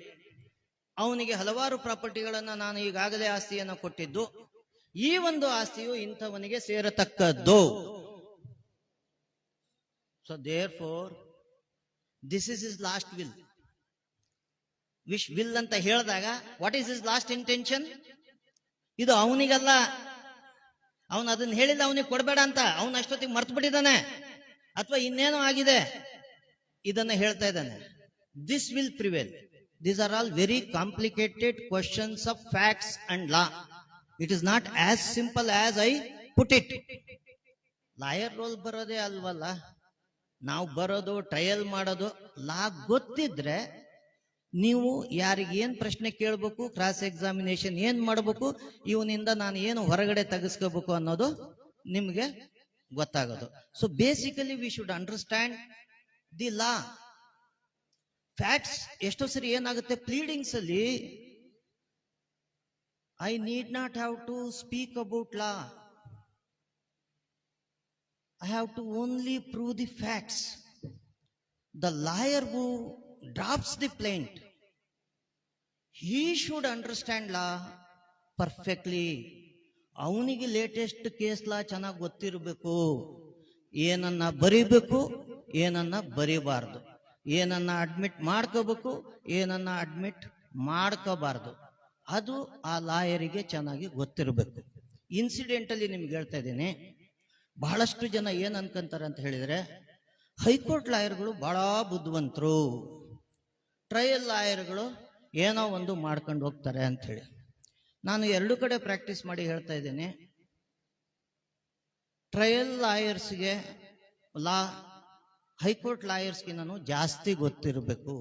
ಅವನಿಗೆ ಹಲವಾರು ಪ್ರಾಪರ್ಟಿಗಳನ್ನ ನಾನು ಈಗಾಗಲೇ ಆಸ್ತಿಯನ್ನು ಕೊಟ್ಟಿದ್ದು, ಈ ಒಂದು ಆಸ್ತಿಯು ಇಂಥವನಿಗೆ ಸೇರತಕ್ಕದ್ದು. So therefore this is his last will. Will ಅಂತ ಹೇಳಿದಾಗ what is his last intention? ಇದು ಅವನಿಗಲ್ಲ, ಅವನು ಅದನ್ನ ಹೇಳಿಲ್ಲ ಅವನಿಗೆ ಕೊಡಬೇಡ ಅಂತ, ಅವನು ಅಷ್ಟೊತ್ತಿಗೆ ಮರ್ತು ಬಿಟ್ಟಿದ್ದಾನೆ ಅಥವಾ ಇನ್ನೇನೋ ಆಗಿದೆ, ಇದನ್ನ ಹೇಳ್ತಾ ಇದ್ದಾನೆ. This will prevail. These are all very complicated questions of facts and law. It is not as simple as I put it. Lawyer role ಬರೋದೇ ಅಲ್ವಲ್ಲ, ನಾವು ಬರೋದು ಟ್ರಯಲ್ ಮಾಡೋದು. ಲಾ ಗೊತ್ತಿದ್ರೆ ನೀವು ಯಾರಿಗೆ ಏನ್ ಪ್ರಶ್ನೆ ಕೇಳಬೇಕು, ಕ್ರಾಸ್ ಎಕ್ಸಾಮಿನೇಷನ್ ಏನ್ ಮಾಡಬೇಕು, ಇವನಿಂದ ನಾನು ಏನು ಹೊರಗಡೆ ತೆಗೆಸ್ಕೋಬೇಕು ಅನ್ನೋದು ನಿಮ್ಗೆ ಗೊತ್ತಾಗೋದು. So basically we should understand the law. Facts ಎಷ್ಟೋ ಸರಿ ಏನಾಗುತ್ತೆ, ಪ್ಲೀಡಿಂಗ್ಸ್ ಅಲ್ಲಿ I need not have to speak about law, I have to only prove the facts. The lawyer who drafts the plaint, he should understand law perfectly. ಅವನಿಗೆ ಲೇಟೆಸ್ಟ್ ಕೇಸ್ ಲಾ ಚೆನ್ನಾಗಿ ಗೊತ್ತಿರಬೇಕು, ಏನನ್ನ ಬರೀಬೇಕು, ಏನನ್ನ ಬರೀಬಾರ್ದು, ಏನನ್ನ ಅಡ್ಮಿಟ್ ಮಾಡ್ಕೋಬೇಕು, ಏನನ್ನ ಅಡ್ಮಿಟ್ ಮಾಡ್ಕೋಬಾರ್ದು, ಅದು ಆ ಲಾಯರಿಗೆ ಚೆನ್ನಾಗಿ ಗೊತ್ತಿರಬೇಕು. ಇನ್ಸಿಡೆಂಟಲ್ಲಿ ನಿಮ್ಗೆ ಹೇಳ್ತಾ ಇದ್ದೀನಿ, ಬಹಳಷ್ಟು ಜನ ಏನ್ ಅನ್ಕೊಂತಾರೆ ಅಂತ ಹೇಳಿದ್ರೆ, ಹೈಕೋರ್ಟ್ ಲಾಯರ್ಗಳು ಬಹಳ ಬುದ್ಧಿವಂತರು, ಟ್ರಯಲ್ ಲಾಯರ್ಗಳು ಏನೋ ಒಂದು ಮಾಡ್ಕೊಂಡು ಹೋಗ್ತಾರೆ ಅಂತ ಹೇಳಿ. ನಾನು ಎರಡು ಕಡೆ ಪ್ರಾಕ್ಟೀಸ್ ಮಾಡಿ ಹೇಳ್ತಾ ಇದ್ದೀನಿ, ಟ್ರಯಲ್ ಲಾಯರ್ಸ್ಗೆ ಲಾ ಹೈಕೋರ್ಟ್ ಲಾಯರ್ಸ್ಗೆ ನಾನು ಜಾಸ್ತಿ ಗೊತ್ತಿರಬೇಕು.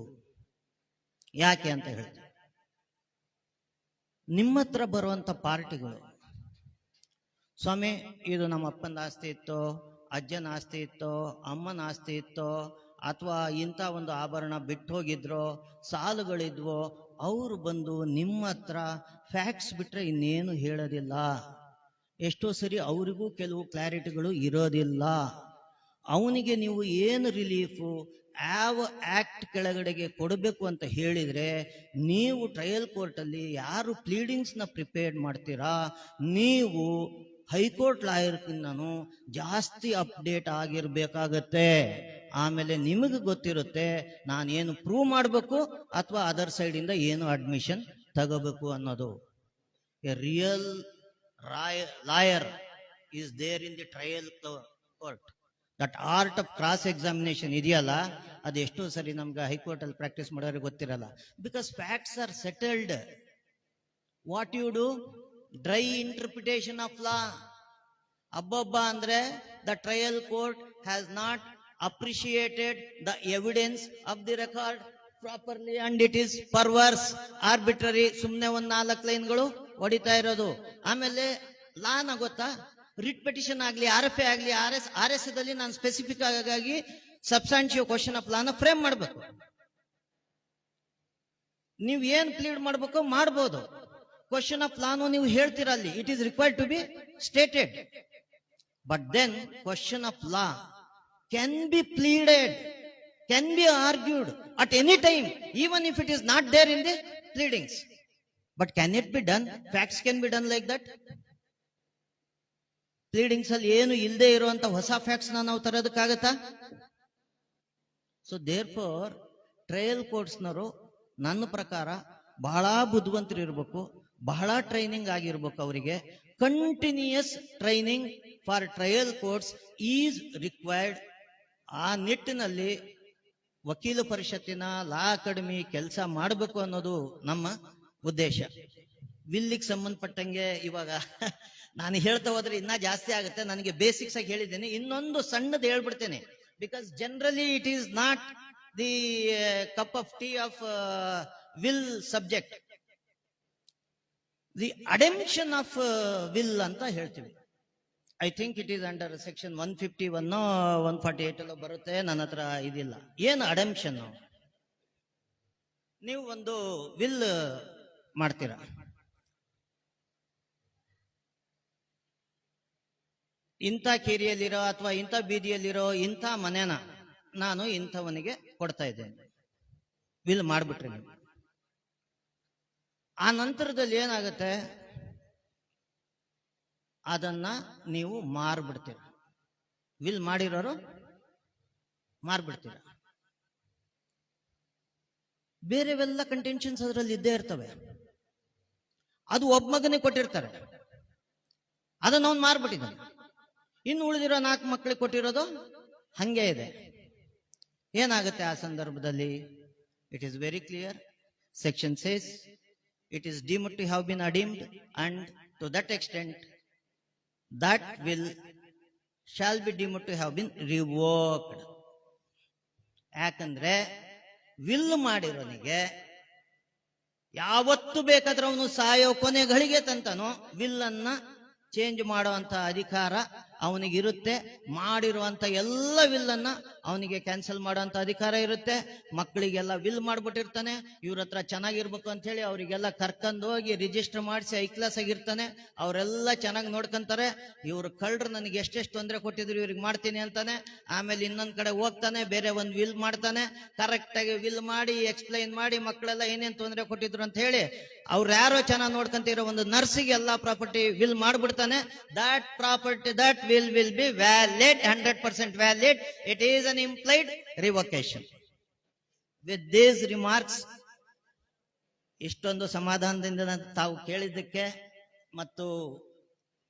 ಯಾಕೆ ಅಂತ ಹೇಳ್ತೀನಿ, ನಿಮ್ಮ ಹತ್ರ ಬರುವಂತ ಪಾರ್ಟಿಗಳು, ಸ್ವಾಮಿ ಇದು ನಮ್ಮ ಅಪ್ಪನ ಆಸ್ತಿ ಇತ್ತೋ, ಅಜ್ಜನ ಆಸ್ತಿ ಇತ್ತೋ, ಅಮ್ಮನ ಆಸ್ತಿ ಇತ್ತೋ, ಅಥವಾ ಇಂಥ ಒಂದು ಆಭರಣ ಬಿಟ್ಟು ಹೋಗಿದ್ರೋ, ಸಾಲುಗಳಿದ್ವೋ, ಅವರು ಬಂದು ನಿಮ್ಮ ಹತ್ರ ಫ್ಯಾಕ್ಟ್ಸ್ ಬಿಟ್ರೆ ಇನ್ನೇನು ಹೇಳೋದಿಲ್ಲ. ಎಷ್ಟೋ ಸರಿ ಅವರಿಗೂ ಕೆಲವು ಕ್ಲಾರಿಟಿಗಳು ಇರೋದಿಲ್ಲ. ಅವನಿಗೆ ನೀವು ಏನು ರಿಲೀಫು, ಯಾವ ಆಕ್ಟ್ ಕೆಳಗಡೆಗೆ ಕೊಡಬೇಕು ಅಂತ ಹೇಳಿದ್ರೆ, ನೀವು ಟ್ರಯಲ್ ಕೋರ್ಟಲ್ಲಿ ಯಾರು ಪ್ಲೀಡಿಂಗ್ಸ್ನ ಪ್ರಿಪೇರ್ ಮಾಡ್ತೀರಾ, ನೀವು ಹೈಕೋರ್ಟ್ ಲಾಯರ್ಕಿನ್ನೂ ಜಾಸ್ತಿ ಅಪ್ಡೇಟ್ ಆಗಿರ್ಬೇಕಾಗತ್ತೆ. ಆಮೇಲೆ ನಿಮಗೆ ಗೊತ್ತಿರುತ್ತೆ ನಾನೇನು ಪ್ರೂವ್ ಮಾಡಬೇಕು ಅಥವಾ ಅದರ್ ಸೈಡಿಂದ ಏನು ಅಡ್ಮಿಷನ್ ತಗೋಬೇಕು ಅನ್ನೋದು. A real lawyer is there in the trial court. That art of cross examination ಇದೆಯಲ್ಲ, ಅದು ಎಷ್ಟೋ ಸರಿ ನಮ್ಗೆ ಹೈಕೋರ್ಟ್ ಅಲ್ಲಿ ಪ್ರಾಕ್ಟೀಸ್ ಮಾಡೋರಿಗೆ ಗೊತ್ತಿರಲ್ಲ. Because facts are settled. What you do? Dry interpretation of law. ಅಬ್ಬಬ್ಬ ಅಂದ್ರೆ the trial court has not appreciated the evidence of the record properly and it is perverse, arbitrary. ಸುಮ್ನೆ ಒಂದ್ 4 ಲೈನ್ಗಳು ಹೊಡಿತಾ ಇರೋದು. ಆಮೇಲೆ ಲಾನ ಗೊತ್ತಾ, ರಿಟ್ ಪಿಟಿಷನ್ ಆಗ್ಲಿ, RFA ಆಗ್ಲಿ, RS ದಲ್ಲಿ ನಾನು ಸ್ಪೆಸಿಫಿಕ್ ಆಗಿ ಸಬ್ಸ್ಟಾನ್ಷಿಯಲ್ ಕ್ವಶನ್ ಆಫ್ ಲಾನ ಫ್ರೇಮ್ ಮಾಡಬೇಕು. ನೀವು ಏನ್ ಪ್ಲೀಡ್ ಮಾಡ್ಬೇಕು ಮಾಡ್ಬೋದು. ಕ್ವಶನ್ ಆಫ್ ಲಾನು ನೀವು ಹೇಳ್ತೀರ ಅಲ್ಲಿ, it is required to be stated. But then question of law can be pleaded, can be argued at any time, even if it is not there in the pleadings. But can it be done? Facts can be done like that. Pleadings ಅಲ್ಲಿ ಏನು ಇಲ್ಲದೆ ಇರುವಂತ ಹೊಸ ಫ್ಯಾಕ್ಟ್ಸ್ ನಾವು ತರೋದಕ್ಕಾಗತ್ತಾ? ಸೊ ದೇರ್ ಫಾರ್ ಟ್ರಯಲ್ ಕೋರ್ಟ್ಸ್ನವರು ನನ್ನ ಪ್ರಕಾರ ಬಹಳ ಬುದ್ಧಿವಂತರು ಇರಬೇಕು, ಬಹಳ ಟ್ರೈನಿಂಗ್ ಆಗಿರ್ಬೇಕು. ಅವರಿಗೆ continuous training for trial courts is required. ಆ ನಿಟ್ಟಿನಲ್ಲಿ ವಕೀಲ ಪರಿಷತ್ತಿನ ಲಾ ಅಕಾಡೆಮಿ ಕೆಲಸ ಮಾಡಬೇಕು ಅನ್ನೋದು ನಮ್ಮ ಉದ್ದೇಶ. ವಿಲ್ಲಿಗೆ ಸಂಬಂಧಪಟ್ಟಂಗೆ ಇವಾಗ ನಾನು ಹೇಳ್ತಾ ಹೋದ್ರೆ ಇನ್ನ ಜಾಸ್ತಿ ಆಗುತ್ತೆ. ನನಗೆ ಬೇಸಿಕ್ಸ್ ಆಗಿ ಹೇಳಿದ್ದೇನೆ, ಇನ್ನೊಂದು ಸಣ್ಣದು ಹೇಳ್ಬಿಡ್ತೇನೆ. Because generally it is not the cup of tea of will subject. The ademption of will ಅಂತ ಹೇಳ್ತೀವಿ. I think it is under section 151 148 ಎಲ್ಲ ಬರುತ್ತೆ. ನನ್ನ ಹತ್ರ ಇದಿಲ್ಲ. ಏನು ಅಡೆಂಪ್ಷನ್? ನೀವು ಒಂದು ವಿಲ್ ಮಾಡ್ತೀರಾ, ಇಂಥ ಕೇರಿಯಲ್ಲಿರೋ ಅಥವಾ ಇಂಥ ಬೀದಿಯಲ್ಲಿರೋ ಇಂಥ ಮನೆನ ನಾನು ಇಂಥವನಿಗೆ ಕೊಡ್ತಾ ಇದ್ದೇನೆ, ವಿಲ್ ಮಾಡ್ಬಿಟ್ರಿ ನೀವು. ಆ ನಂತರದಲ್ಲಿ ಏನಾಗುತ್ತೆ, ಅದನ್ನ ನೀವು ಮಾರ್ಬಿಡ್ತೀರ. ವಿಲ್ ಮಾಡಿರೋರು ಮಾರ್ಬಿಡ್ತೀರ. ಬೇರೆವೆಲ್ಲ ಕಂಟೆನ್ಷನ್ಸ್ ಅದರಲ್ಲಿ ಇದ್ದೇ ಇರ್ತವೆ. ಅದು ಒಬ್ಬ ಮಗನಿಗೆ ಕೊಟ್ಟಿರ್ತಾರೆ, ಅದನ್ನ ಅವನು ಮಾರ್ಬಿಟ್ಟಿದ್ದಾನೆ. ಇನ್ನು ಉಳಿದಿರೋ 4 ಮಕ್ಕಳಿಗೆ ಕೊಟ್ಟಿರೋದು ಹಂಗೆ ಇದೆ. ಏನಾಗುತ್ತೆ ಆ ಸಂದರ್ಭದಲ್ಲಿ? It is very clear. Section says it is deemed to have been adeemed and to that extent that will shall be deemed to have been revoked. ಯಾಕಂದ್ರೆ ವಿಲ್ ಮಾಡಿರೋನಿಗೆ ಯಾವತ್ತು ಬೇಕಾದ್ರೆ ಅವನು ಸಾಯೋ ಕೊನೆ ಗಳಿಗೆ ತಂತಾನೋ ವಿಲ್ ಅನ್ನ ಚೇಂಜ್ ಮಾಡುವಂತ ಅಧಿಕಾರ ಅವನಿಗಿರುತ್ತೆ. ಮಾಡಿರುವಂತ ಎಲ್ಲ ವಿಲ್ ಅನ್ನ ಅವನಿಗೆ ಕ್ಯಾನ್ಸಲ್ ಮಾಡುವಂತ ಅಧಿಕಾರ ಇರುತ್ತೆ. ಮಕ್ಕಳಿಗೆಲ್ಲ ವಿಲ್ ಮಾಡ್ಬಿಟ್ಟಿರ್ತಾನೆ, ಇವ್ರ ಹತ್ರ ಚೆನ್ನಾಗಿರ್ಬೇಕು ಅಂತ ಹೇಳಿ ಅವರಿಗೆಲ್ಲ ಕರ್ಕೊಂಡು ಹೋಗಿ ರಿಜಿಸ್ಟರ್ ಮಾಡಿಸಿ ಐ ಕ್ಲಾಸ್ ಆಗಿರ್ತಾನೆ. ಅವರೆಲ್ಲ ಚೆನ್ನಾಗಿ ನೋಡ್ಕೊಂತಾರೆ. ಇವ್ರು ಕಳ್ಳರು ನನಗೆ ಎಷ್ಟೆಷ್ಟು ತೊಂದರೆ ಕೊಟ್ಟಿದ್ರು ಇವ್ರಿಗೆ ಮಾಡ್ತೀನಿ ಅಂತಾನೆ. ಆಮೇಲೆ ಇನ್ನೊಂದ್ ಕಡೆ ಹೋಗ್ತಾನೆ, ಬೇರೆ ಒಂದು ವಿಲ್ ಮಾಡ್ತಾನೆ. ಕರೆಕ್ಟ್ ಆಗಿ ವಿಲ್ ಮಾಡಿ ಎಕ್ಸ್ಪ್ಲೈನ್ ಮಾಡಿ ಮಕ್ಕಳೆಲ್ಲ ಏನೇನ್ ತೊಂದರೆ ಕೊಟ್ಟಿದ್ರು ಅಂತ ಹೇಳಿ ಅವ್ರು ಯಾರೋ ಚೆನ್ನಾಗಿ ನೋಡ್ಕೊಂತಿರೋ ಒಂದು ನರ್ಸಿಗೆ ಎಲ್ಲಾ ಪ್ರಾಪರ್ಟಿ ವಿಲ್ ಮಾಡ್ಬಿಡ್ತಾನೆ. That property that will be valid, 100% valid. It is an implied revocation. With these remarks, ಇಷ್ಟೊಂದು ಸಮಾಧಾನದಿಂದ ತಾವು ಕೇಳಿದ್ದಕ್ಕೆ ಮತ್ತು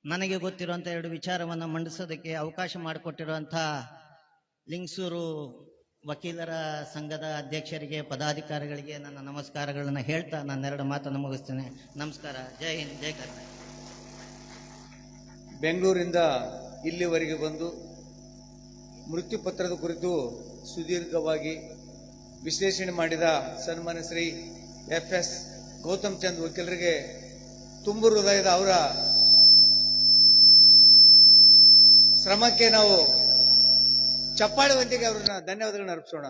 ನನಗೆ ಗೊತ್ತಿರುವಂತ 2 ವಿಚಾರವನ್ನ ಮಂಡಿಸೋದಕ್ಕೆ ಅವಕಾಶ ಮಾಡಿಕೊಟ್ಟಿರುವಂತ ಲಿಂಗಸೂರು ವಕೀಲರ ಸಂಘದ ಅಧ್ಯಕ್ಷರಿಗೆ, ಪದಾಧಿಕಾರಿಗಳಿಗೆ ನನ್ನ ನಮಸ್ಕಾರಗಳನ್ನ ಹೇಳ್ತಾ ನನ್ನ 2 ಮಾತನ್ನು ಮುಗಿಸ್ತೇನೆ. ನಮಸ್ಕಾರ. ಜೈ ಹಿಂದ್, ಜೈ ಕರ್ನಾಟಕ. ಬೆಂಗಳೂರಿಂದ ಇಲ್ಲಿವರೆಗೆ ಬಂದು ಮೃತ್ಯು ಪತ್ರದ ಕುರಿತು ಸುದೀರ್ಘವಾಗಿ ವಿಶ್ಲೇಷಣೆ ಮಾಡಿದ ಸನ್ಮಾನ್ಯ ಶ್ರೀ FS ಗೌತಮ್ ಚಂದ್ ವಕೀಲರಿಗೆ ತುಂಬು ಹೃದಯದ ಅವರ ಶ್ರಮಕ್ಕೆ ನಾವು ಚಪ್ಪಾಳೆ ಹೊಂದಿಗೆ ಅವರನ್ನ ಧನ್ಯವಾದಗಳನ್ನ ಅರ್ಪಿಸೋಣ.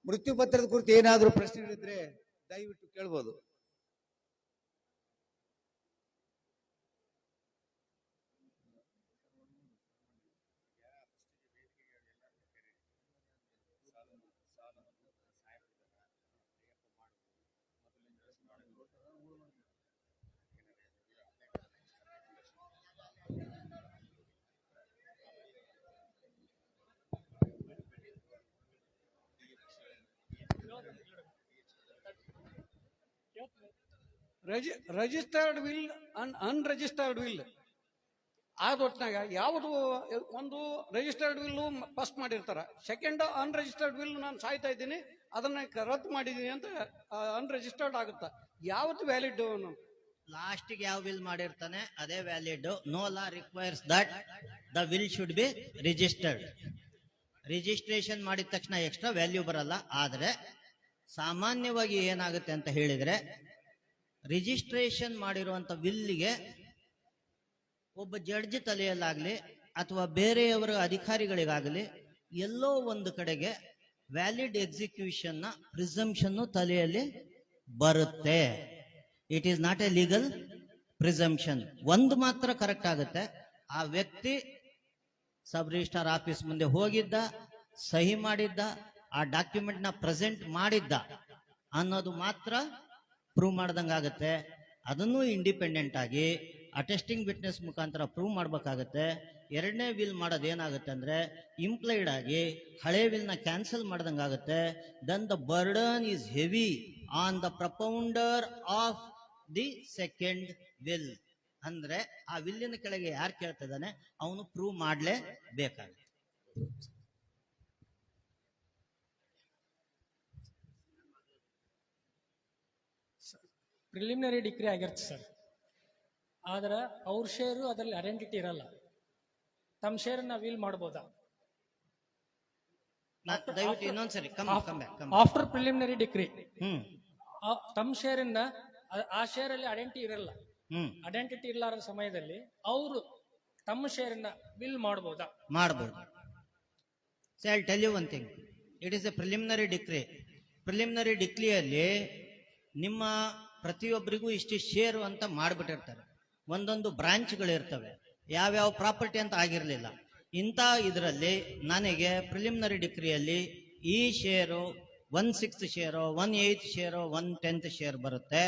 ಮೃತ್ಯು ಪತ್ರದ ಕುರಿತು ಏನಾದರೂ ಪ್ರಶ್ನೆಗಳಿದ್ರೆ ದಯವಿಟ್ಟು ಕೇಳಬಹುದು. ರಿಜಿಸ್ಟರ್ಡ್ ವಿಲ್ ಅನ್ರಿಜಿಸ್ಟರ್ಡ್ ವಿಲ್ ಆದ ಹೊತ್ನಾಗ ಯಾವುದು ಒಂದು ರಿಜಿಸ್ಟರ್ಡ್ ವಿಲ್ ಫಸ್ಟ್ ಮಾಡಿರ್ತಾರ, ಸೆಕೆಂಡ್ ಅನ್ರಿಜಿಸ್ಟರ್ಡ್ ವಿಲ್ ನಾನು ಸಾಯ್ತಾ ಇದ್ದೀನಿ ಅದನ್ನ ರದ್ದು ಮಾಡಿದೀನಿ ಅಂತ ಅನ್ರಿಜಿಸ್ಟರ್ಡ್ ಆಗುತ್ತಾ, ಯಾವ್ದು ವ್ಯಾಲಿಡ್? ಲಾಸ್ಟಿಗೆ ಯಾವ ವಿಲ್ ಮಾಡಿರ್ತಾನೆ ಅದೇ valid. No law requires that the will should be registered. Registration ಮಾಡಿದ ತಕ್ಷಣ ಎಕ್ಸ್ಟ್ರಾ ವ್ಯಾಲ್ಯೂ ಬರಲ್ಲ. ಆದ್ರೆ ಸಾಮಾನ್ಯವಾಗಿ ಏನಾಗುತ್ತೆ ಅಂತ ಹೇಳಿದ್ರೆ, ರಿಜಿಸ್ಟ್ರೇಷನ್ ಮಾಡಿರುವಂತ ವಿಲ್ಗೆ ಒಬ್ಬ ಜಡ್ಜ್ ತಲೆಯಲ್ಲಾಗ್ಲಿ ಅಥವಾ ಬೇರೆಯವರ ಅಧಿಕಾರಿಗಳಿಗಾಗಲಿ ಎಲ್ಲೋ ಒಂದು ಕಡೆಗೆ ವ್ಯಾಲಿಡ್ ಎಕ್ಸಿಕ್ಯೂಷನ್ ನ ಪ್ರಿಸಂಪ್ಷನ್ ತಲೆಯಲ್ಲಿ ಬರುತ್ತೆ. It is not A legal presumption. ಒಂದು ಮಾತ್ರ ಕರೆಕ್ಟ್ ಆಗುತ್ತೆ, ಆ ವ್ಯಕ್ತಿ ಸಬ್ ರಿಜಿಸ್ಟ್ರಾರ್ ಆಫೀಸ್ ಮುಂದೆ ಹೋಗಿದ್ದ, ಸಹಿ ಮಾಡಿದ್ದ, ಆ ಡಾಕ್ಯುಮೆಂಟ್ ನ ಪ್ರೆಸೆಂಟ್ ಮಾಡಿದ್ದ ಅನ್ನೋದು ಮಾತ್ರ ಪ್ರೂವ್ ಮಾಡ್ದಂಗಾಗತ್ತೆ. ಅದನ್ನು ಇಂಡಿಪೆಂಡೆಂಟ್ ಆಗಿ ಅಟೆಸ್ಟಿಂಗ್ ವಿಟ್ನೆಸ್ ಮುಖಾಂತರ ಪ್ರೂವ್ ಮಾಡ್ಬೇಕಾಗತ್ತೆ. ಎರಡನೇ ವಿಲ್ ಮಾಡೋದು ಏನಾಗುತ್ತೆ ಅಂದ್ರೆ ಇಂಪ್ಲೈಡ್ ಆಗಿ ಹಳೆ ವಿಲ್ ನ ಕ್ಯಾನ್ಸಲ್ ಮಾಡ್ದಂಗಾಗತ್ತೆ. Then the burden is heavy on the propounder of the second will. ಅಂದ್ರೆ ಆ ವಿಲ್ಲಿನ ಕೆಳಗೆ ಯಾರು ಕೇಳ್ತಿದ್ದಾನೆ ಅವನು ಪ್ರೂವ್ ಮಾಡ್ಲೇ ಬೇಕಾಗುತ್ತೆ. ಪ್ರಿಲಿಮಿನರಿ ಡಿಗ್ರಿ ಆಗಿರುತ್ತೆ ಸರ್, ಆದ್ರೆ ಅವ್ರ ಶೇರು ಅದರಲ್ಲಿ ಐಡೆಂಟಿಟಿ ಇರಲ್ಲ. ತಮ್ಮ ಶೇರನ್ನ ವೀಲ್ ಮಾಡ್ಬೋದಾ? ದಯವಿಟ್ಟು ಇನ್ನೊಂದ್ಸರಿ ಆಫ್ಟರ್ ಪ್ರಿಲಿಮಿನರಿ ಡಿಗ್ರಿ ಹ್ಮ್ ತಮ್ಮ ಶೇರನ್ನ ಆ ಶೇರಲ್ಲಿ ಐಡೆಂಟಿಟಿ ಇರಲ್ಲ. ಹ್ಮ್ ಐಡೆಂಟಿಟಿ ಇರ್ಲಾರ ಸಮಯದಲ್ಲಿ ಅವರು ತಮ್ಮ ಶೇರನ್ನ ವಿಲ್ ಮಾಡ್ಬೋದಾ? ಮಾಡಬಹುದು. So I tell you one thing, it is a preliminary decree. Preliminary ಡಿಕ್ರಿಯಲ್ಲಿ ನಿಮ್ಮ ಪ್ರತಿಯೊಬ್ಬರಿಗೂ ಇಷ್ಟು ಶೇರು ಅಂತ ಮಾಡಿಬಿಟ್ಟಿರ್ತಾರೆ. ಒಂದೊಂದು ಬ್ರಾಂಚ್ಗಳಿರ್ತವೆ, ಯಾವ್ಯಾವ ಪ್ರಾಪರ್ಟಿ ಅಂತ ಆಗಿರಲಿಲ್ಲ. ಇಂಥ ಇದರಲ್ಲಿ ನನಗೆ ಪ್ರಿಲಿಮಿನರಿ ಡಿಕ್ರಿಯಲ್ಲಿ ಈ ಶೇರು 1/6 ಶೇರು, 1/8 ಶೇರು, 1/10 ಶೇರ್ ಬರುತ್ತೆ.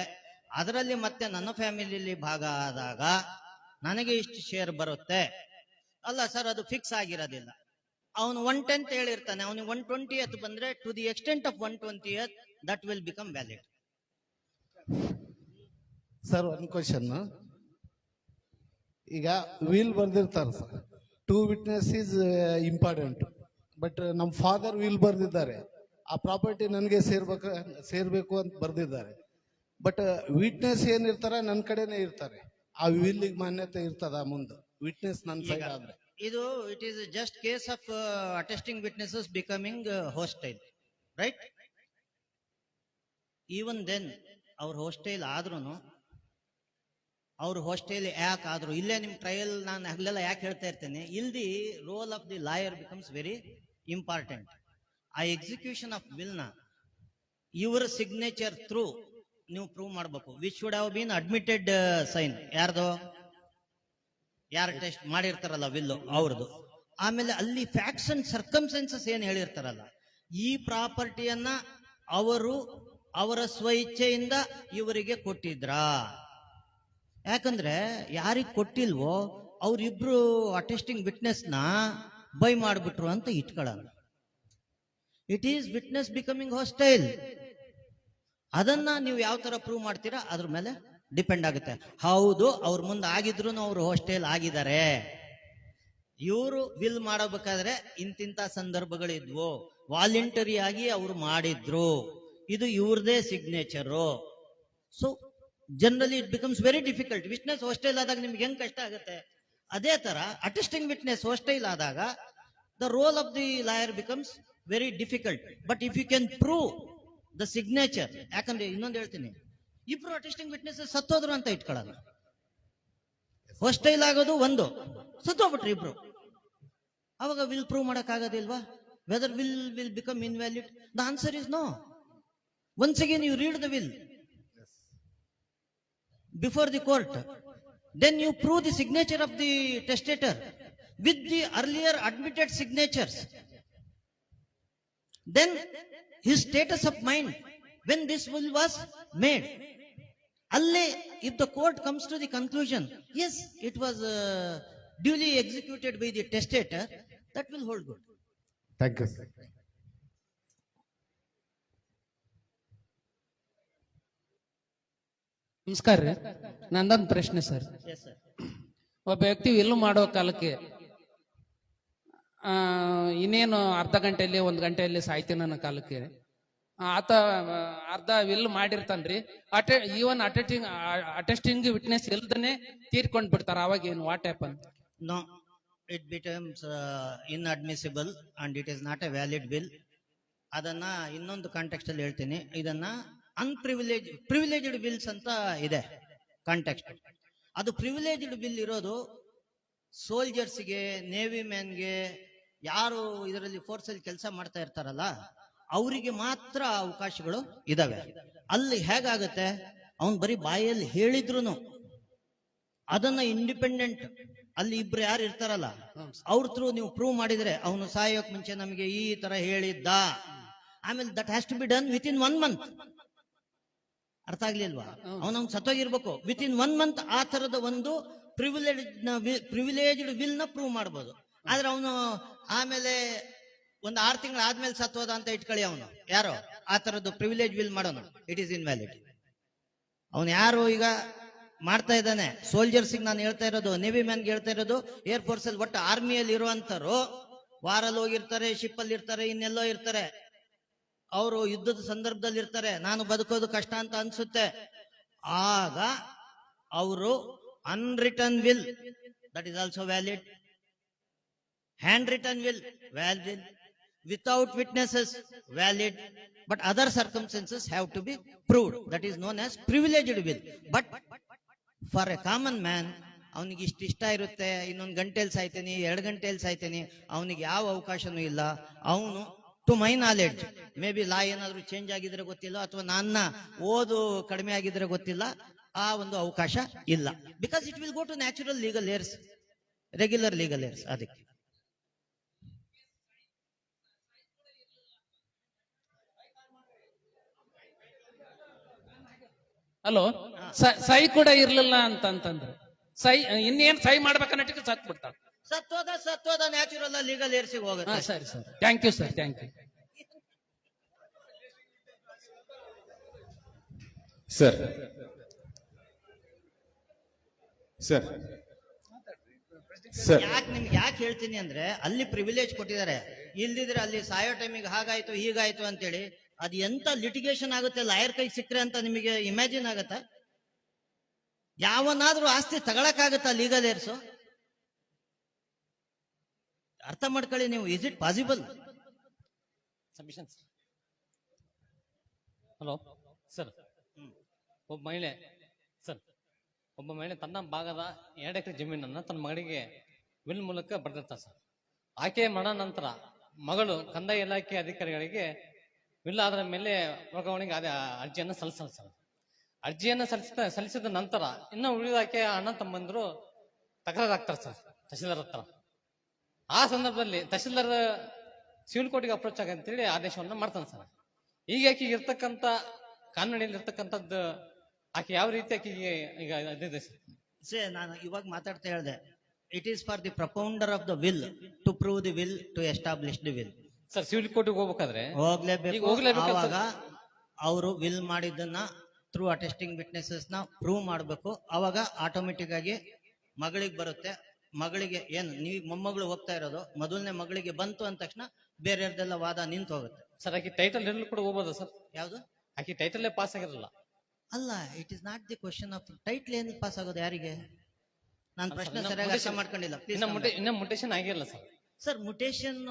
ಅದರಲ್ಲಿ ಮತ್ತೆ ನನ್ನ ಫ್ಯಾಮಿಲಿಯಲ್ಲಿ ಭಾಗ ಆದಾಗ ನನಗೆ ಇಷ್ಟು ಶೇರ್ ಬರುತ್ತೆ. ಅಲ್ಲ ಸರ್, ಅದು ಫಿಕ್ಸ್ ಆಗಿರೋದಿಲ್ಲ. ಅವನು 1/10 ಹೇಳಿರ್ತಾನೆ, ಅವನಿಗೆ 1/20th ಬಂದ್ರೆ to the extent of 1/20th that will become valid. Sir ಒಂದು ಕ್ವಶನ್. ಈಗ ವೀಲ್ ಬರ್ದಿರ್ತಾರೆ sir, 2 witness is important. But ನಮ್ಮ ಫಾದರ್ ವೀಲ್ ಬರ್ದಿದ್ದಾರೆ, ಆ ಪ್ರಾಪರ್ಟಿ ನನಗೆ ಸೇರ್ಬೇಕು ಅಂತ ಬರ್ದಿದ್ದಾರೆ. ಬಟ್ ವಿಟ್ನೆಸ್ ಏನಿರ್ತಾರೆ ನನ್ನ ಕಡೆನೆ ಇರ್ತಾರೆ, ಆ ವೀಲಿಗೆ ಮಾನ್ಯತೆ ಇರ್ತದ ಮುಂದೆ ವಿಟ್ನೆಸ್ ನನ್ನ ಸೈಡ್ ಆದ್ರೆ? ಇದು it is just case of attesting witnesses becoming hostile, right? Even then ಅವ್ರ ಹೋಸ್ಟೈಲ್ ಆದ್ರೂ, ಅವ್ರ ಹೋಸ್ಟೈಲ್ ಯಾಕೆ ಆದ್ರು, ಇಲ್ಲೇ ನಿಮ್ ಟ್ರಯಲ್ ನಾನು ಹಗಲೆಲ್ಲ ಯಾಕೆ ಹೇಳ್ತಾ ಇರ್ತೇನೆ, ಇಲ್ದಿ role of the lawyer becomes very important. ಆ ಎಕ್ಸಿಕ್ಯೂಷನ್ ಆಫ್ ವಿಲ್ ನ ಇವರ ಸಿಗ್ನೇಚರ್ ಥ್ರೂ ನೀವು ಪ್ರೂವ್ ಮಾಡಬೇಕು. Which would have been admitted sign, ಯಾರ್ದು? ಯಾರು ಟೆಸ್ಟ್ ಮಾಡಿರ್ತಾರಲ್ಲ ವಿಲ್ ಅವ್ರದ್ದು. ಆಮೇಲೆ ಅಲ್ಲಿ ಫ್ಯಾಕ್ಟ್ಸ್ ಅಂಡ್ ಸರ್ಕಮ್ಸ್ಟೆನ್ಸಸ್ ಏನ್ ಹೇಳಿರ್ತಾರಲ್ಲ, ಈ ಪ್ರಾಪರ್ಟಿಯನ್ನ ಅವರು ಅವರ ಸ್ವಇಚ್ಛೆಯಿಂದ ಇವರಿಗೆ ಕೊಟ್ಟಿದ್ರಾ? ಯಾಕಂದ್ರೆ ಯಾರಿಗೆ ಕೊಟ್ಟಿಲ್ವೋ ಅವ್ರಿಬ್ರು ಅಟೆಸ್ಟಿಂಗ್ ವಿಟ್ನೆಸ್ ನ ಬೈ ಮಾಡ್ಬಿಟ್ರು ಅಂತ ಇಟ್ಕೊಳ್ಳಲ್ಲ. It is witness becoming hostile. ಅದನ್ನ ನೀವು ಯಾವ ತರ ಪ್ರೂವ್ ಮಾಡ್ತೀರಾ ಅದ್ರ ಮೇಲೆ ಡಿಪೆಂಡ್ ಆಗುತ್ತೆ. ಹೌದು, ಅವ್ರ ಮುಂದೆ ಆಗಿದ್ರು ಅವ್ರು ಹಾಸ್ಟೈಲ್ ಆಗಿದ್ದಾರೆ, ಇವರು ವಿಲ್ ಮಾಡಬೇಕಾದ್ರೆ ಇಂತಿಂತ ಸಂದರ್ಭಗಳಿದ್ವು, ವಾಲಂಟರಿ ಆಗಿ ಅವ್ರು ಮಾಡಿದ್ರು, ಇದು ಇವ್ರದೇ signature. So generally it becomes very difficult. Witness hostile ಆದಾಗ ನಿಮ್ಗೆ ಹೆಂಗ್ ಕಷ್ಟ ಆಗುತ್ತೆ, ಅದೇ ತರ ಅಟೆಸ್ಟಿಂಗ್ ವಿಟ್ನೆಸ್ ಹಾಸ್ಟೈಲ್ ಆದಾಗ the role of the lawyer becomes very difficult. But if you can prove the signature, ಯಾಕಂದ್ರೆ ಇನ್ನೊಂದು ಹೇಳ್ತೀನಿ, ಇಬ್ರು ಅಟೆಸ್ಟಿಂಗ್ ವಿಟ್ನೆಸ್ ಸತ್ತೋದ್ರು ಅಂತ ಇಟ್ಕೊಳ್ಳೋದು. ಹಾಸ್ಟೈಲ್ ಆಗೋದು ಒಂದು, ಸತ್ತೋಗ್ಬಿಟ್ರು ಇಬ್ರು, ಅವಾಗ ವಿಲ್ ಪ್ರೂವ್ ಮಾಡಕ್ ಆಗೋದಿಲ್ವಾ? Whether will become invalid? The answer is no. Once again you read the will before the court, then you prove the signature of the testator with the earlier admitted signatures, then his status of mind when this will was made. Alle, if the court comes to the conclusion, yes, it was duly executed by the testator, that will hold good. Thank you sir. ನಮಸ್ಕಾರ ರೀ. ನಂದೊಂದು ಪ್ರಶ್ನೆ ಸರ್. Yes sir. ಒಬ್ಬ ವ್ಯಕ್ತಿ ವಿಲ್ ಮಾಡೋ ಕಾಲಕ್ಕೆ ಇನ್ನೇನು ಅರ್ಧ ಗಂಟೆಯಲ್ಲಿ 1 ಗಂಟೆಯಲ್ಲಿ ಸಾಯ್ತೀನಿ ಅನ್ನೋ ಕಾಲಕ್ಕೆ ಆತ ಅರ್ಧ ವಿಲ್ ಮಾಡಿರ್ತಾನ್ರಿ. ಈವನ್ ಅಟೆಸ್ಟಿಂಗ್ ವಿಟ್ನೆಸ್ ಇಲ್ದನೆ ತೀರ್ಕೊಂಡ್ ಬಿಡ್ತಾರ. ಅವಾಗ ಏನು what happen? No, it becomes inadmissible and it is not a valid will. ಅದನ್ನ ಇನ್ನೊಂದು ಕಾಂಟೆಕ್ಸ್ಟ್ ಅಲ್ಲಿ ಹೇಳ್ತೀನಿ. ಇದನ್ನ ಪ್ರಿವಿಲೇಜ್ಡ್ ವಿಲ್ಸ್ ಅಂತ ಇದೆ ಕಾಂಟೆಕ್ಸ್ಟ್. ಅದು ಪ್ರಿವಿಲೇಜ್ಡ್ ವಿಲ್ ಇರೋದು ಸೋಲ್ಜರ್ಸ್ಗೆ, ನೇವಿ ಮ್ಯಾನ್ಗೆ, ಯಾರು ಇದರಲ್ಲಿ ಫೋರ್ಸ್ ಅಲ್ಲಿ ಕೆಲಸ ಮಾಡ್ತಾ ಇರ್ತಾರಲ್ಲ ಅವರಿಗೆ ಮಾತ್ರ ಅವಕಾಶಗಳು ಇದಾವೆ. ಅಲ್ಲಿ ಹೇಗಾಗುತ್ತೆ, ಅವನ್ ಬರೀ ಬಾಯಲ್ಲಿ ಹೇಳಿದ್ರು ಅದನ್ನ ಇಂಡಿಪೆಂಡೆಂಟ್ ಅಲ್ಲಿ ಇಬ್ರು ಯಾರು ಇರ್ತಾರಲ್ಲ ಅವ್ರ ಥ್ರೂ ನೀವು ಪ್ರೂವ್ ಮಾಡಿದ್ರೆ ಅವನು ಸಾಯೋಕ್ ಮುಂಚೆ ನಮಗೆ ಈ ತರ ಹೇಳಿದ್ದ, ಆಮೇಲೆ that has to be done within 1 month. ಅರ್ಥ ಆಗ್ಲಿಲ್ವಾ? ಅವನ ಸತ್ತೋಗಿರ್ಬೇಕು. ವಿತ್ ಇನ್ 1 month ಆ ತರದ ಒಂದು ಪ್ರಿವಿಲೇಜ್ಡ್ ವಿಲ್ ನ ಪ್ರೂವ್ ಮಾಡ್ಬೋದು. ಆದ್ರೆ ಅವನು ಆಮೇಲೆ ಒಂದು 6 ತಿಂಗಳು ಆದ್ಮೇಲೆ ಸತ್ತೋದ ಅಂತ ಇಟ್ಕೊಳ್ಳಿ, ಅವನು ಯಾರೋ ಆ ತರದ್ದು ಪ್ರಿವಿಲೇಜ್ ವಿಲ್ ಮಾಡೋನು, ಇಟ್ ಈಸ್ ಇನ್ವ್ಯಾಲಿಡ್. ಅವನು ಯಾರು ಈಗ ಮಾಡ್ತಾ ಇದ್ದಾನೆ, ಸೋಲ್ಜರ್ಸ್ಗೆ ನಾನು ಹೇಳ್ತಾ ಇರೋದು, ನೇವಿ ಮ್ಯಾನ್ಗೆ ಹೇಳ್ತಾ ಇರೋದು, ಏರ್ ಫೋರ್ಸ್ ಅಲ್ಲಿ ಒಟ್ಟು ಆರ್ಮಿಯಲ್ಲಿ ಇರುವಂತರು ವಾರಲ್ಲಿ ಹೋಗಿರ್ತಾರೆ, ಶಿಪ್ ಅಲ್ಲಿ ಇರ್ತಾರೆ, ಇನ್ನೆಲ್ಲೋ ಇರ್ತಾರೆ. ಅವರು ಯುದ್ಧದ ಸಂದರ್ಭದಲ್ಲಿ ಇರ್ತಾರೆ, ನಾನು ಬದುಕೋದು ಕಷ್ಟ ಅಂತ ಅನ್ಸುತ್ತೆ. ಆಗ ಅವರು unwritten will, that is also valid. Handwritten will valid. Without witnesses valid, but other circumstances have to be proved. That is known as privileged will. But for a common man, ಅವನಿಗೆ ಇಷ್ಟ ಇರುತ್ತೆ, ಇನ್ನೊಂದು ಗಂಟೆಯಲ್ಲಿ ಸಾಯ್ತೀನಿ, 2 ಗಂಟೆಯಲ್ಲಿ ಸಾಯ್ತೀನಿ, ಅವನಿಗೆ ಯಾವ ಅವಕಾಶನೂ ಇಲ್ಲ. ಅವನು to my knowledge, may be law ಏನಾದ್ರು ಚೇಂಜ್ ಆಗಿದ್ರೆ ಗೊತ್ತಿಲ್ಲ, ಅಥವಾ ನನ್ನ ಓದು ಕಡಿಮೆ ಆಗಿದ್ರೆ ಗೊತ್ತಿಲ್ಲ, ಆ ಒಂದು ಅವಕಾಶ ಇಲ್ಲ. Because it will go to natural legal heirs, regular legal heirs. ಅದಕ್ಕೆ ಹಲೋ, ಸೈ ಕೂಡ ಇರ್ಲಿಲ್ಲ ಅಂತಂದ್ರೆ ಇನ್ನೇನ್ ಸೈ ಮಾಡ್ಬೇಕನ್ನಟ್ಟಿಗೆ ಸತ್ ಬಿಡ್ತಾರ. ಸತ್ತೋದ ನ್ಯಾಚುರಲ್ ಲೀಗಲ್ ಏರ್ಸಿಗೆ ಹೋಗುತ್ತೆ. ಸರಿ sir, thank you sir, thank you sir. Sir sir ನಿಮ್ಗೆ ಯಾಕೆ ಹೇಳ್ತೀನಿ ಅಂದ್ರೆ, ಅಲ್ಲಿ ಪ್ರಿವಿಲೇಜ್ ಕೊಟ್ಟಿದ್ದಾರೆ, ಇಲ್ದಿದ್ರೆ ಅಲ್ಲಿ ಸಾಯೋ ಟೈಮಿಗೆ ಹಾಗಾಯ್ತು ಹೀಗಾಯ್ತು ಅಂತೇಳಿ ಅದು ಎಂತ ಲಿಟಿಗೇಷನ್ ಆಗುತ್ತೆ ಲಾಯರ್ ಕೈ ಸಿಕ್ಕರೆ ಅಂತ ನಿಮಗೆ ಇಮ್ಯಾಜಿನ್ ಆಗತ್ತ? ಯಾವನಾದ್ರೂ ಆಸ್ತಿ ತಗೊಳಕ್ಕಾಗತ್ತಾ ಲೀಗಲ್ ಏರ್ಸು? ಅರ್ಥ ಮಾಡ್ಕೊಳ್ಳಿ ನೀವು. Is it possible? Submission. Hello sir, ಒಬ್ಬ ಮಹಿಳೆ ತನ್ನ ಭಾಗದ 2 ಎಕರೆ ಜಮೀನನ್ನ ತನ್ನ ಮಗಳಿಗೆ ವಿಲ್ ಮೂಲಕ ಬರೆದಿರ್ತಾರೆ ಸರ್. ಆಕೆ ಮರಣ ನಂತರ ಮಗಳು ಕಂದಾಯ ಇಲಾಖೆ ಅಧಿಕಾರಿಗಳಿಗೆ ವಿಲ್ ಆದ ಮೇಲೆ ವರ್ಗಾವಣೆಗೆ ಅರ್ಜಿಯನ್ನು ಸಲ್ಲಿಸ್ತಾರೆ ಸರ್. ಅರ್ಜಿಯನ್ನು ಸಲ್ಲಿಸಿದ ನಂತರ ಇನ್ನು ಉಳಿದ ಆಕೆ ಅಣ್ಣ ತಮ್ಮಂದ್ರು ತಕರಾರಾಗ್ತಾರೆ ಸರ್ ತಹಶೀಲ್ದಾರ್ ಹತ್ರ. ಆ ಸಂದರ್ಭದಲ್ಲಿ ತಹಶೀಲ್ದಾರ್ ಸಿವಿಲ್ ಕೋರ್ಟಿಗೆ ಅಪ್ರೋಚ್ ಆಗಂತೇಳಿ ಆದೇಶವನ್ನ ಮಾಡ್ತಾನೆ ಸರ್. ಈಗ ಆಕೆಗೆ ಇರ್ತಕ್ಕಂಥ ಕಾನೂನಿನಲ್ಲಿ ಇರ್ತಕ್ಕಂಥದ್ದು ಆಕೆ ಯಾವ ರೀತಿ ಆಕೆಗೆ ಈಗ ಇದಿದೆ ಸರ್? ನಾನು ಇವಾಗ ಮಾತಾಡ್ತಾ ಹೇಳಿದೆ, it is for the propounder of the will to prove the will to establish the will. Sir, civil ಕೋರ್ಟಿಗೆ ಹೋಗ್ಬೇಕಾದ್ರೆ ಹೋಗ್ಲೇಬೇಕು. ಅವಾಗ ಅವರು ವಿಲ್ ಮಾಡಿದ್ದನ್ನ ಥ್ರೂ ಅಟೆಸ್ಟಿಂಗ್ ವಿಟ್ನೆಸಸ್ ನ ಪ್ರೂವ್ ಮಾಡಬೇಕು. ಅವಾಗ ಆಟೋಮೆಟಿಕ್ ಆಗಿ ಮಗಳಿಗೆ ಬರುತ್ತೆ. ಮಗಳಿಗೆ ಏನು ನೀವು ಮೊಮ್ಮಗಳು ಹೋಗ್ತಾ ಇರೋದು, ಮೊದಲನೇ ಮಗಳಿಗೆ ಬಂತು ಅಂದ ತಕ್ಷಣ ಬೇರೆಯವ್ರದೆಲ್ಲ ವಾದ ನಿಂತು ಹೋಗುತ್ತೆ ಸರ್. ಆಕೆ ಟೈಟಲ್ ಇರಲು ಕೂಡ ಹೋಗ್ಬೋದಾ ಸರ್? ಯಾವ್ದು? ಆಕೆ ಟೈಟಲ್ಲೇ ಪಾಸ್ ಆಗಿರಲ್ಲ ಅಲ್ಲ, it is not the question of title. ಏನು ಪಾಸ್ ಆಗೋದು ಯಾರಿಗೆ? ನಾನು ಪ್ರಶ್ನೆ ಸರಿಯಾಗಿ ಅರ್ಥ ಮಾಡ್ಕೊಂಡಿಲ್ಲ. ಇನ್ನ ಮುಟೇಶನ್ ಆಗಿರಲ್ಲ ಸರ್. ಸರ್, ಮುಟೇಶನ್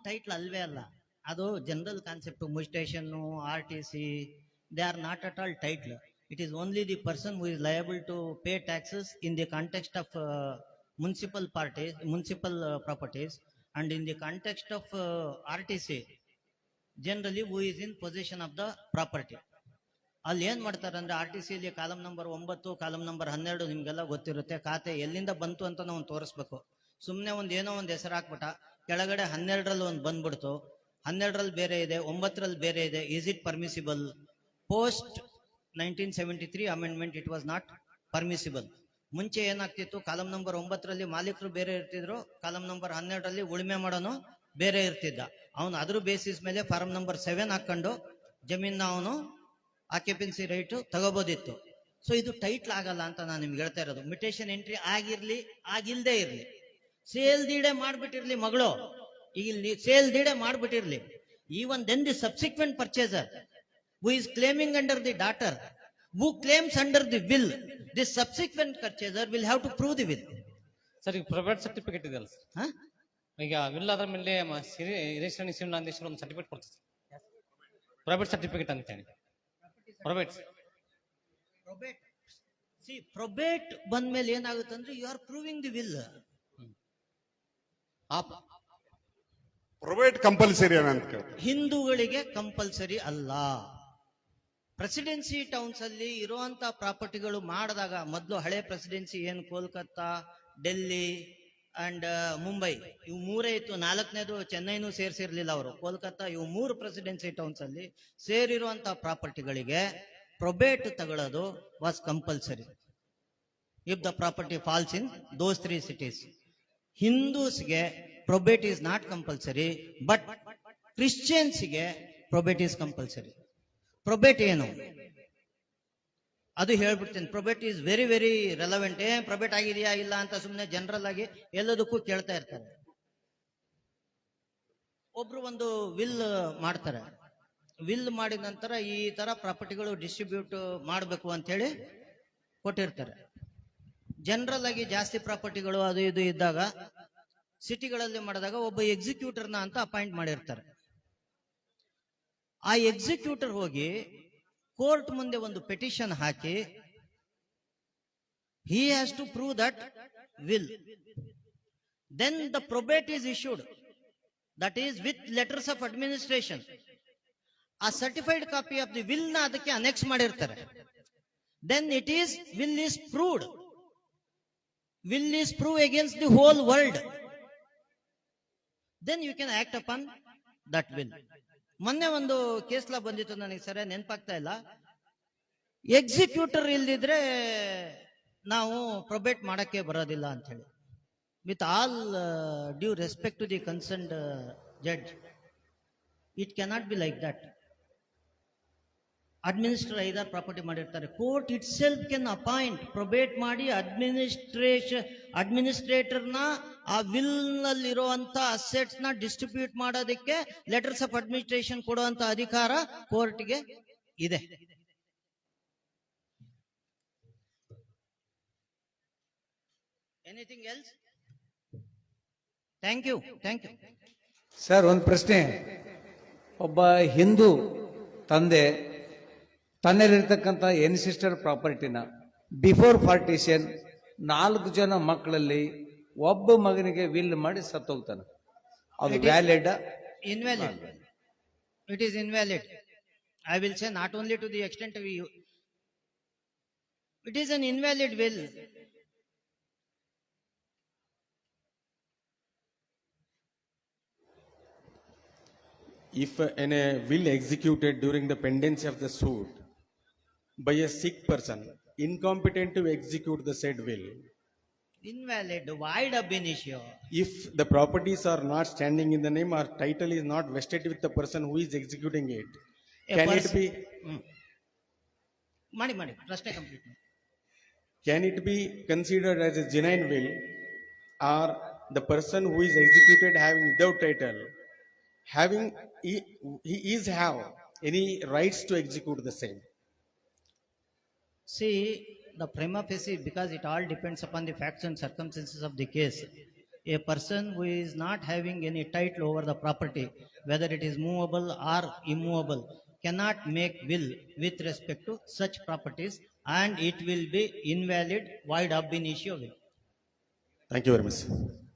ಟೈಟ್ಲ್ ಅಲ್ವೇ ಅಲ್ಲ, ಅದು general concept. Mutation, RTC, they are not at all title. It is only the person who is liable to pay taxes in the context of municipal properties and in the context of RTC generally who is in position of the property. ಅಲ್ಲಿ ಏನ್ ಮಾಡ್ತಾರೆ ಅಂದ್ರೆ, RTC ಅಲ್ಲಿ ಕಾಲಮ್ ನಂಬರ್ 9, ಕಾಲಮ್ ನಂಬರ್ 12 ನಿಮ್ಗೆಲ್ಲ ಗೊತ್ತಿರುತ್ತೆ. ಖಾತೆ ಎಲ್ಲಿಂದ ಬಂತು ಅಂತ ನಾವು ತೋರಿಸ್ಬೇಕು. ಸುಮ್ನೆ ಏನೋ ಒಂದು ಹೆಸರು ಹಾಕ್ಬಿಟ್ಟ, ಕೆಳಗಡೆ 12ರಲ್ಲಿ ಒಂದು ಬಂದ್ಬಿಡ್ತು, 12ರಲ್ಲಿ ಬೇರೆ ಇದೆ, 9ರಲ್ಲಿ ಬೇರೆ ಇದೆ. Is it permissible? Post 1973 amendment it was not permissible. ಮುಂಚೆ ಏನಾಗ್ತಿತ್ತು, ಕಾಲಮ್ ನಂಬರ್ 9ರಲ್ಲಿ ಮಾಲೀಕರು ಬೇರೆ ಇರ್ತಿದ್ರು, ಕಾಲಮ್ ನಂಬರ್ 12ರಲ್ಲಿ ಉಳುಮೆ ಮಾಡೋನು ಬೇರೆ ಇರ್ತಿದ್ದ. ಅವನು ಅದ್ರ ಬೇಸಿಸ್ ಮೇಲೆ ಫಾರಂ ನಂಬರ್ 7 ಹಾಕೊಂಡು ಜಮೀನ ಅವನು ಆಕ್ಯುಪೆನ್ಸಿ ರೈಟ್ ತಗೋಬೋದಿತ್ತು. ಸೊ ಇದು ಟೈಟ್ಲ್ ಆಗಲ್ಲ ಅಂತ ನಾನು ನಿಮ್ಗೆ ಹೇಳ್ತಾ ಇರೋದು. ಮ್ಯುಟೇಷನ್ ಎಂಟ್ರಿ ಆಗಿರ್ಲಿ ಆಗಿಲ್ದೇ ಇರ್ಲಿ, ಸೇಲ್ ದೀಡೆ ಮಾಡ್ಬಿಟ್ಟಿರ್ಲಿ ಮಗಳು, ಈಗ ಇಲ್ಲಿ ಸೇಲ್ ದೀಡೆ ಮಾಡ್ಬಿಟ್ಟಿರ್ಲಿ, even then the subsequent purchaser who is claiming under the daughter, who claims under the will, the subsequent purchaser will have to prove the will. Sir ಈಗ ಪ್ರೈವೇಟ್ ಸರ್ಟಿಫಿಕೇಟ್ ಇದೆ ಅಲ್ಲ ಸರ್, ಈಗ ವಿಲ್ ಅದ್ರ ಮೇಲೆ ರಿಜಿಸ್ಟ್ರೇಷನ್ ಸಿವಿಲ್ ಒಂದು ಸರ್ಟಿಫಿಕೇಟ್ ಕೊಡ್ತೀವಿ, ಪ್ರೈವೇಟ್ ಸರ್ಟಿಫಿಕೇಟ್ ಅಂತ ಹೇಳಿ. ಪ್ರೈವೇಟ್ ಪ್ರೊಬೇಟ್ ಬಂದ್ಮೇಲೆ ಏನಾಗುತ್ತೆ ಅಂದ್ರೆ you are proving the will. Provide compulsory ಅಂತ ಕೇಳ್ತಾರೆ. ಹಿಂದೂಗಳಿಗೆ ಕಂಪಲ್ಸರಿ ಅಲ್ಲ. ಪ್ರೆಸಿಡೆನ್ಸಿ ಟೌನ್ಸ್ ಅಲ್ಲಿ ಇರುವಂತ ಪ್ರಾಪರ್ಟಿಗಳು ಮಾಡಿದಾಗ, ಮೊದಲು ಹಳೆ ಪ್ರೆಸಿಡೆನ್ಸಿ ಏನು ಕೋಲ್ಕತ್ತಾ, ಡೆಲ್ಲಿ ಅಂಡ್ ಮುಂಬೈ, ಇವು ಮೂರೇ ಇತ್ತು. ನಾಲ್ಕನೇದು ಚೆನ್ನೈನೂ ಸೇರಿಸಿರ್ಲಿಲ್ಲ ಅವರು, ಕೋಲ್ಕತ್ತಾ, ಇವು 3 ಪ್ರೆಸಿಡೆನ್ಸಿ ಟೌನ್ಸ್ ಅಲ್ಲಿ ಸೇರಿರುವಂತ ಪ್ರಾಪರ್ಟಿಗಳಿಗೆ ಪ್ರೊಬೇಟ್ ತಗೊಳ್ಳೋದು was compulsory if the property falls in those 3 cities. ಹಿಂದೂಸ್ಗೆ probate is not compulsory, but ಕ್ರಿಶ್ಚಿಯನ್ಸ್ಗೆ ಪ್ರೊಬೇಟ್ ಈಸ್ ಕಂಪಲ್ಸರಿ. ಪ್ರೊಬೇಟ್ ಏನು ಅದು ಹೇಳ್ಬಿಡ್ತೀನಿ. Probate is very very relevant. Probate ಆಗಿದೆಯಾ ಇಲ್ಲ ಅಂತ ಸುಮ್ಮನೆ ಜನರಲ್ ಆಗಿ ಎಲ್ಲದಕ್ಕೂ ಕೇಳ್ತಾ ಇರ್ತಾರೆ. ಒಬ್ರು ಒಂದು ವಿಲ್ ಮಾಡ್ತಾರೆ, ವಿಲ್ ಮಾಡಿದ ನಂತರ ಈ ತರ ಪ್ರಾಪರ್ಟಿಗಳು ಡಿಸ್ಟ್ರಿಬ್ಯೂಟ್ ಮಾಡಬೇಕು ಅಂತ ಹೇಳಿ ಕೊಟ್ಟಿರ್ತಾರೆ. ಜನರಲ್ ಆಗಿ ಜಾಸ್ತಿ ಪ್ರಾಪರ್ಟಿಗಳು ಅದು ಇದು ಇದ್ದಾಗ ಸಿಟಿಗಳಲ್ಲಿ ಮಾಡಿದಾಗ ಒಬ್ಬ ಎಕ್ಸಿಕ್ಯೂಟರ್ನ ಅಂತ ಅಪಾಯಿಂಟ್ ಮಾಡಿರ್ತಾರೆ. ಆ ಎಕ್ಸಿಕ್ಯೂಟರ್ ಹೋಗಿ ಕೋರ್ಟ್ ಮುಂದೆ ಒಂದು petition hockey he has to prove that will, then the probate is issued, that is with letters of administration. ಆ certified copy of the will ನ ಅದಕ್ಕೆ ಅನೆಕ್ಸ್ ಮಾಡಿರ್ತಾರೆ. then it is will is proved, will is proof against the whole world, then you can act upon that will. ಮೊನ್ನೆ ಒಂದು ಕೇಸ್ಲಾ ಬಂದಿತ್ತು, ನನಗೆ ಸರಿಯಾಗಿ ನೆನಪಾಗ್ತಾ ಇಲ್ಲ. ಎಕ್ಸಿಕ್ಯೂಟರ್ ಇಲ್ದಿದ್ರೆ ನಾವು ಪ್ರೊಬೇಟ್ ಮಾಡಕ್ಕೆ ಬರೋದಿಲ್ಲ ಅಂತ ಹೇಳಿ. With all due respect to the concerned judge, it cannot be like that. Administrator 5 property ಮಾಡಿರ್ತಾರೆ, court itself can appoint, probate ಮಾಡಿ ಅಡ್ಮಿನಿಸ್ಟ್ರೇಟರ್ನ ಆ ವಿಲ್ ನಲ್ಲಿರುವಂತ ಅಸೆಟ್ಸ್ ನ ಡಿಸ್ಟ್ರಿಬ್ಯೂಟ್ ಮಾಡೋದಕ್ಕೆ ಲೆಟರ್ಸ್ ಆಫ್ ಅಡ್ಮಿನಿಸ್ಟ್ರೇಷನ್ ಕೊಡುವಂತ ಅಧಿಕಾರ ಕೋರ್ಟ್ಗೆ ಇದೆ. Anything else? Thank you. Sir, ಒಂದು ಪ್ರಶ್ನೆ. ಒಬ್ಬ ಹಿಂದೂ ತಂದೆ ತನ್ನಲ್ಲಿರ್ತಕ್ಕಂಥ ಎನ್ಸಿಸ್ಟರ್ ಪ್ರಾಪರ್ಟಿನ ಬಿಫೋರ್ ಪಾರ್ಟಿಷನ್ 4 ಜನ ಮಕ್ಕಳಲ್ಲಿ ಒಬ್ಬ ಮಗನಿಗೆ ವಿಲ್ ಮಾಡಿ ಸತ್ತೋಗ್ತಾನೆ, ಅದು valid? Invalid. It is invalid. I will say not only to the extent it is an invalid will. If an will executed during the pendency of the suit by a sick person incompetent to execute the said will, Invalid, void ab initio. if the properties are not standing in the name or title is not vested with the person who is executing it, A can it person- be ಮಾಡಿ ಪ್ರಶ್ನೆ complete. can it be considered as a genuine will, or the person who is executed having without title having he is have any rights to execute the same? See, the prima facie, because it all depends upon the facts and circumstances of the case. A person who is not having any title over the property, whether it is movable or immovable, cannot make will with respect to such properties, and it will be invalid, void ab initio will. Thank you very much.